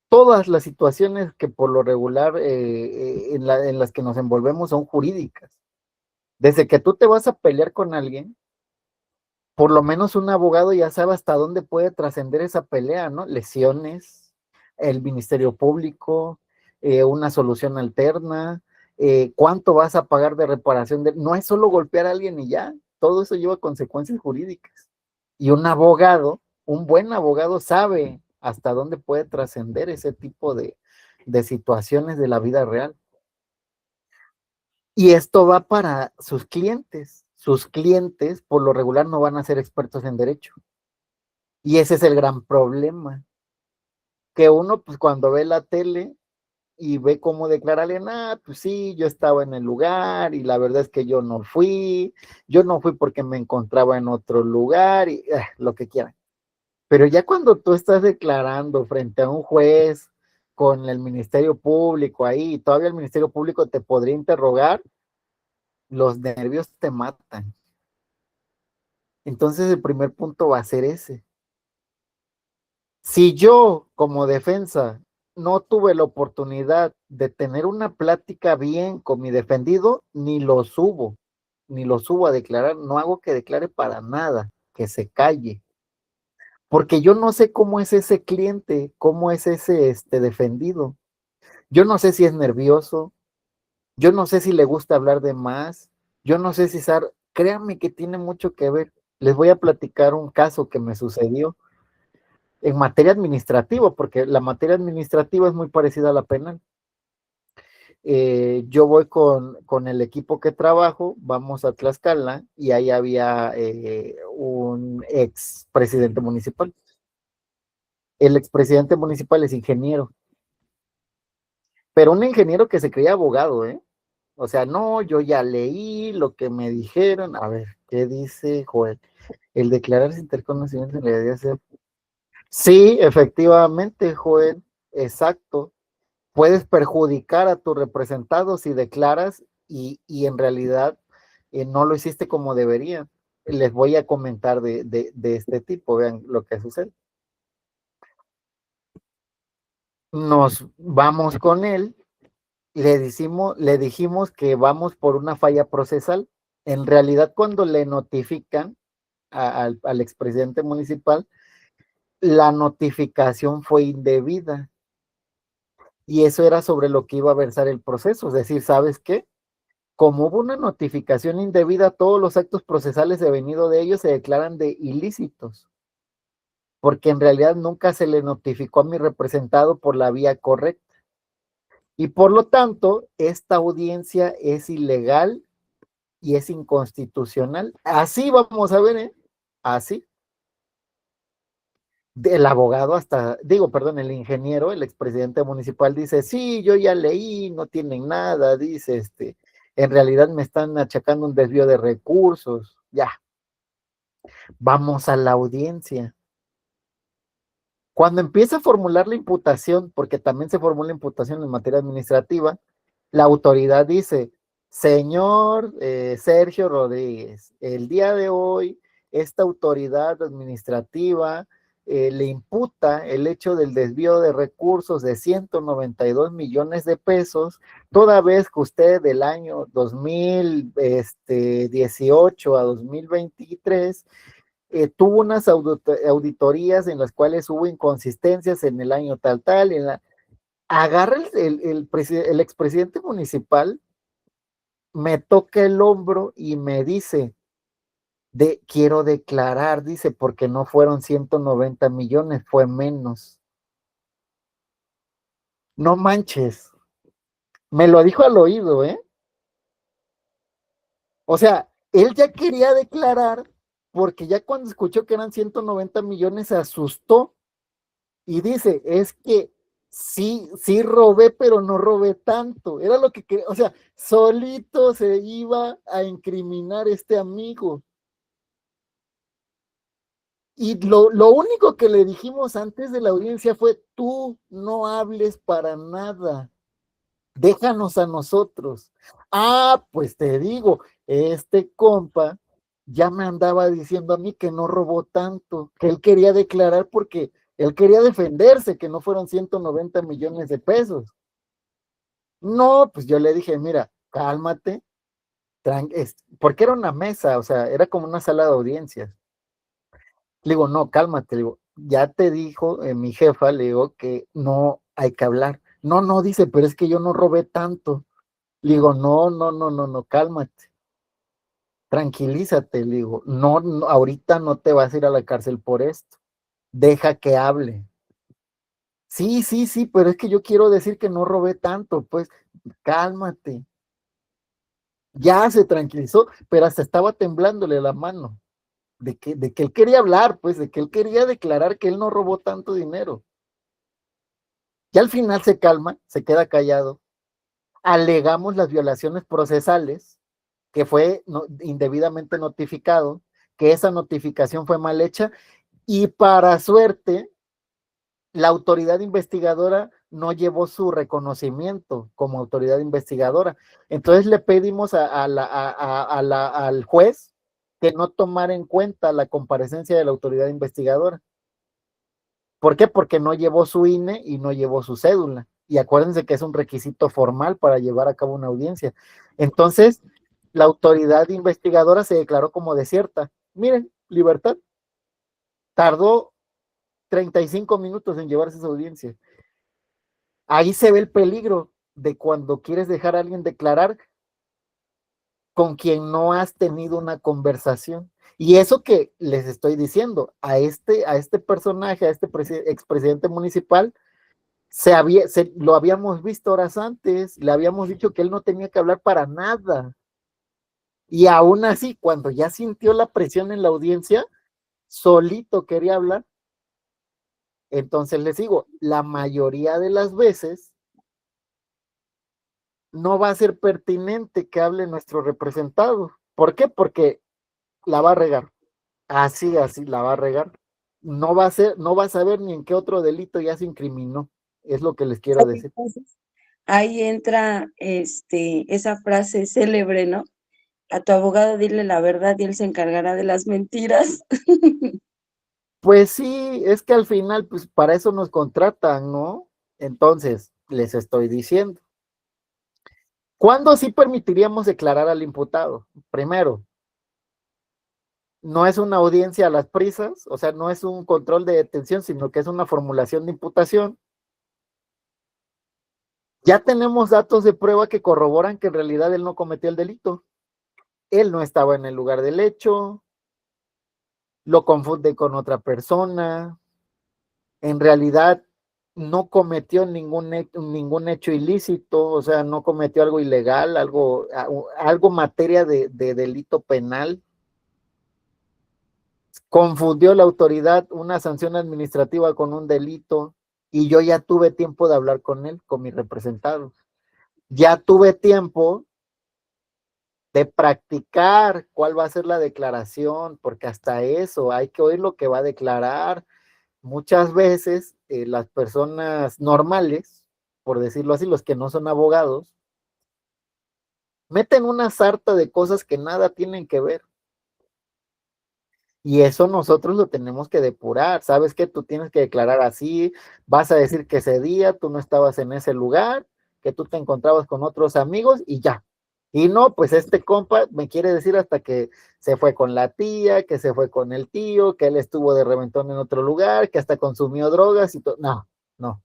todas las situaciones que por lo regular en las que nos envolvemos son jurídicas. Desde que tú te vas a pelear con alguien, por lo menos un abogado ya sabe hasta dónde puede trascender esa pelea, ¿no? Lesiones, el Ministerio Público, una solución alterna, cuánto vas a pagar de reparación. No es solo golpear a alguien y ya, todo eso lleva consecuencias jurídicas. Y un abogado, un buen abogado sabe hasta dónde puede trascender ese tipo de situaciones de la vida real. Y esto va para sus clientes. Sus clientes, por lo regular, no van a ser expertos en derecho. Y ese es el gran problema. Que uno, pues cuando ve la tele y ve cómo declararle, pues sí, yo estaba en el lugar y la verdad es que yo no fui porque me encontraba en otro lugar y lo que quieran. Pero ya cuando tú estás declarando frente a un juez con el Ministerio Público ahí, todavía el Ministerio Público te podría interrogar, los nervios te matan. Entonces el primer punto va a ser ese. Si yo, como defensa, no tuve la oportunidad de tener una plática bien con mi defendido, ni lo subo a declarar, no hago que declare para nada, que se calle. Porque yo no sé cómo es ese cliente, cómo es ese defendido. Yo no sé si es nervioso, yo no sé si le gusta hablar de más, yo no sé si créanme que tiene mucho que ver. Les voy a platicar un caso que me sucedió en materia administrativa, porque la materia administrativa es muy parecida a la penal. Yo voy con el equipo que trabajo, vamos a Tlaxcala y ahí había un ex presidente municipal. El expresidente municipal es ingeniero, pero un ingeniero que se creía abogado, ¿eh? O sea, no, yo ya leí lo que me dijeron. A ver, ¿qué dice Joel? El declararse interconocimiento en realidad ser. Sí, efectivamente, Joel, exacto. Puedes perjudicar a tu representado si declaras y en realidad no lo hiciste como debería. Les voy a comentar de este tipo, vean lo que sucede. Nos vamos con él, le dijimos que vamos por una falla procesal. En realidad, cuando le notifican al expresidente municipal, la notificación fue indebida. Y eso era sobre lo que iba a versar el proceso. Es decir, ¿sabes qué? Como hubo una notificación indebida, todos los actos procesales devenidos de ellos se declaran de ilícitos, porque en realidad nunca se le notificó a mi representado por la vía correcta. Y por lo tanto, esta audiencia es ilegal y es inconstitucional. Así vamos a ver, ¿eh? Así. El abogado el ingeniero, el expresidente municipal dice, sí, yo ya leí, no tienen nada, dice, en realidad me están achacando un desvío de recursos, ya, vamos a la audiencia. Cuando empieza a formular la imputación, porque también se formula imputación en materia administrativa, la autoridad dice, señor Sergio Rodríguez, el día de hoy, esta autoridad administrativa le imputa el hecho del desvío de recursos de 192 millones de pesos, toda vez que usted del año 2018 a 2023 tuvo unas auditorías en las cuales hubo inconsistencias en el año tal, agarra el expresidente municipal, me toca el hombro y me dice, quiero declarar, dice, porque no fueron 190 millones, fue menos. No manches, me lo dijo al oído, ¿eh? O sea, él ya quería declarar, porque ya cuando escuchó que eran 190 millones se asustó y dice, es que sí robé, pero no robé tanto. Era lo que quería, o sea, solito se iba a incriminar este amigo. Y lo único que le dijimos antes de la audiencia fue, tú no hables para nada, déjanos a nosotros. Pues te digo, este compa ya me andaba diciendo a mí que no robó tanto, que él quería declarar porque él quería defenderse, que no fueron 190 millones de pesos. No, pues yo le dije, mira, cálmate, porque era una mesa, o sea, era como una sala de audiencias. Le digo, no, cálmate, le digo, ya te dijo mi jefa, le digo que no hay que hablar. No, dice, pero es que yo no robé tanto. Le digo, no, cálmate, tranquilízate, le digo, no, ahorita no te vas a ir a la cárcel por esto, deja que hable. Sí, pero es que yo quiero decir que no robé tanto, pues, cálmate. Ya se tranquilizó, pero hasta estaba temblándole la mano, de que él quería hablar, pues, de que él quería declarar que él no robó tanto dinero. Y al final se calma, se queda callado. Alegamos las violaciones procesales, que fue indebidamente notificado, que esa notificación fue mal hecha, y para suerte, la autoridad investigadora no llevó su reconocimiento como autoridad investigadora. Entonces le pedimos al juez que no tomara en cuenta la comparecencia de la autoridad investigadora, ¿Por qué? Porque no llevó su INE y no llevó su cédula. Y acuérdense que es un requisito formal para llevar a cabo una audiencia. Entonces, la autoridad investigadora se declaró como desierta. Miren, libertad. Tardó 35 minutos en llevarse esa audiencia. Ahí se ve el peligro de cuando quieres dejar a alguien declarar con quien no has tenido una conversación. Y eso que les estoy diciendo, a este personaje, a este expresidente municipal, lo habíamos visto horas antes, le habíamos dicho que él no tenía que hablar para nada. Y aún así, cuando ya sintió la presión en la audiencia, solito quería hablar. Entonces les digo, la mayoría de las veces no va a ser pertinente que hable nuestro representado. ¿Por qué? Porque la va a regar. Así la va a regar. No va a saber ni en qué otro delito ya se incriminó. Es lo que les quiero decir. Entonces, ahí entra esa frase célebre, ¿no? A tu abogado dile la verdad y él se encargará de las mentiras. Pues sí, es que al final, pues para eso nos contratan, ¿no? Entonces, les estoy diciendo. ¿Cuándo sí permitiríamos declarar al imputado? Primero, no es una audiencia a las prisas, o sea, no es un control de detención, sino que es una formulación de imputación. Ya tenemos datos de prueba que corroboran que en realidad él no cometió el delito. Él no estaba en el lugar del hecho, lo confunde con otra persona, en realidad no cometió ningún hecho ilícito, o sea, no cometió algo ilegal, algo materia de delito penal. Confundió la autoridad una sanción administrativa con un delito y yo ya tuve tiempo de hablar con él, con mi representado. Ya tuve tiempo de practicar cuál va a ser la declaración, porque hasta eso hay que oír lo que va a declarar. Muchas veces las personas normales, por decirlo así, los que no son abogados, meten una sarta de cosas que nada tienen que ver. Y eso nosotros lo tenemos que depurar. ¿Sabes qué? Tú tienes que declarar así, vas a decir que ese día tú no estabas en ese lugar, que tú te encontrabas con otros amigos y ya. Y no, pues este compa me quiere decir hasta que se fue con la tía, que se fue con el tío, que él estuvo de reventón en otro lugar, que hasta consumió drogas y todo. No, no.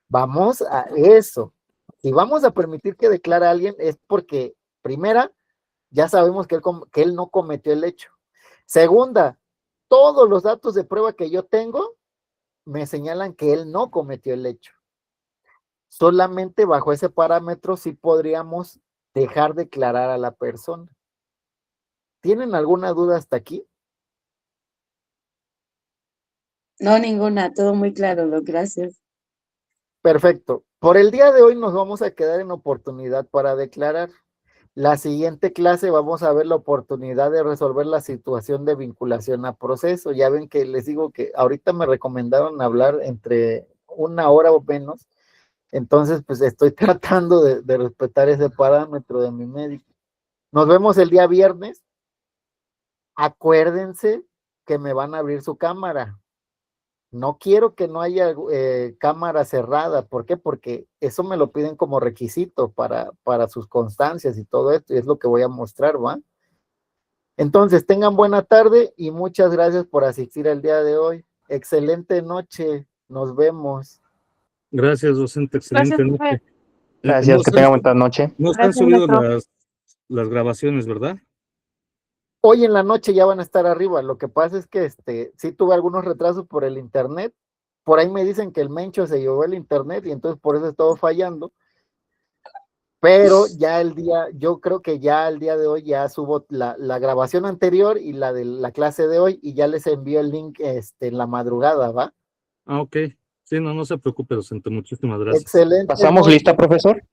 Vamos a eso. Si vamos a permitir que declare a alguien es porque, primera, ya sabemos que él no cometió el hecho. Segunda, todos los datos de prueba que yo tengo me señalan que él no cometió el hecho. Solamente bajo ese parámetro sí podríamos dejar declarar a la persona. ¿Tienen alguna duda hasta aquí? No, ninguna, todo muy claro, Doc, gracias. Perfecto. Por el día de hoy nos vamos a quedar en oportunidad para declarar. La siguiente clase vamos a ver la oportunidad de resolver la situación de vinculación a proceso. Ya ven que les digo que ahorita me recomendaron hablar entre 1 hora o menos. Entonces, pues estoy tratando de respetar ese parámetro de mi médico. Nos vemos el día viernes. Acuérdense que me van a abrir su cámara. No quiero que no haya cámara cerrada. ¿Por qué? Porque eso me lo piden como requisito para sus constancias y todo esto, y es lo que voy a mostrar, ¿va? Entonces, tengan buena tarde y muchas gracias por asistir el día de hoy. Excelente noche. Nos vemos. Gracias, docente, excelente Gracias, noche. profe. Gracias, que tenga buena noche. No están Gracias, subidas maestro. las grabaciones, ¿verdad? Hoy en la noche ya van a estar arriba. Lo que pasa es que sí tuve algunos retrasos por el internet. Por ahí me dicen que el Mencho se llevó el internet y entonces por eso estaba fallando. Pero yo creo que ya el día de hoy ya subo la grabación anterior y la de la clase de hoy y ya les envío el link en la madrugada, ¿va? Ah, ok. Sí, no se preocupe, docente. Muchísimas gracias. Excelente. ¿Pasamos noche. lista, profesor?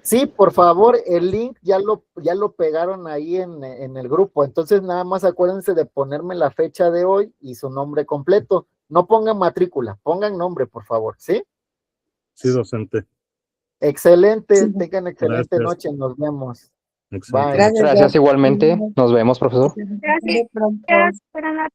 Sí, por favor, el link ya lo pegaron ahí en el grupo. Entonces, nada más acuérdense de ponerme la fecha de hoy y su nombre completo. No pongan matrícula, pongan nombre, por favor, ¿sí? Sí, docente. Excelente, Sí. tengan excelente Gracias. noche, nos vemos. Excelente. Bye. Gracias, Gracias Doc. igualmente. Nos vemos, profesor. Hasta pronto. Gracias. Buenas noches.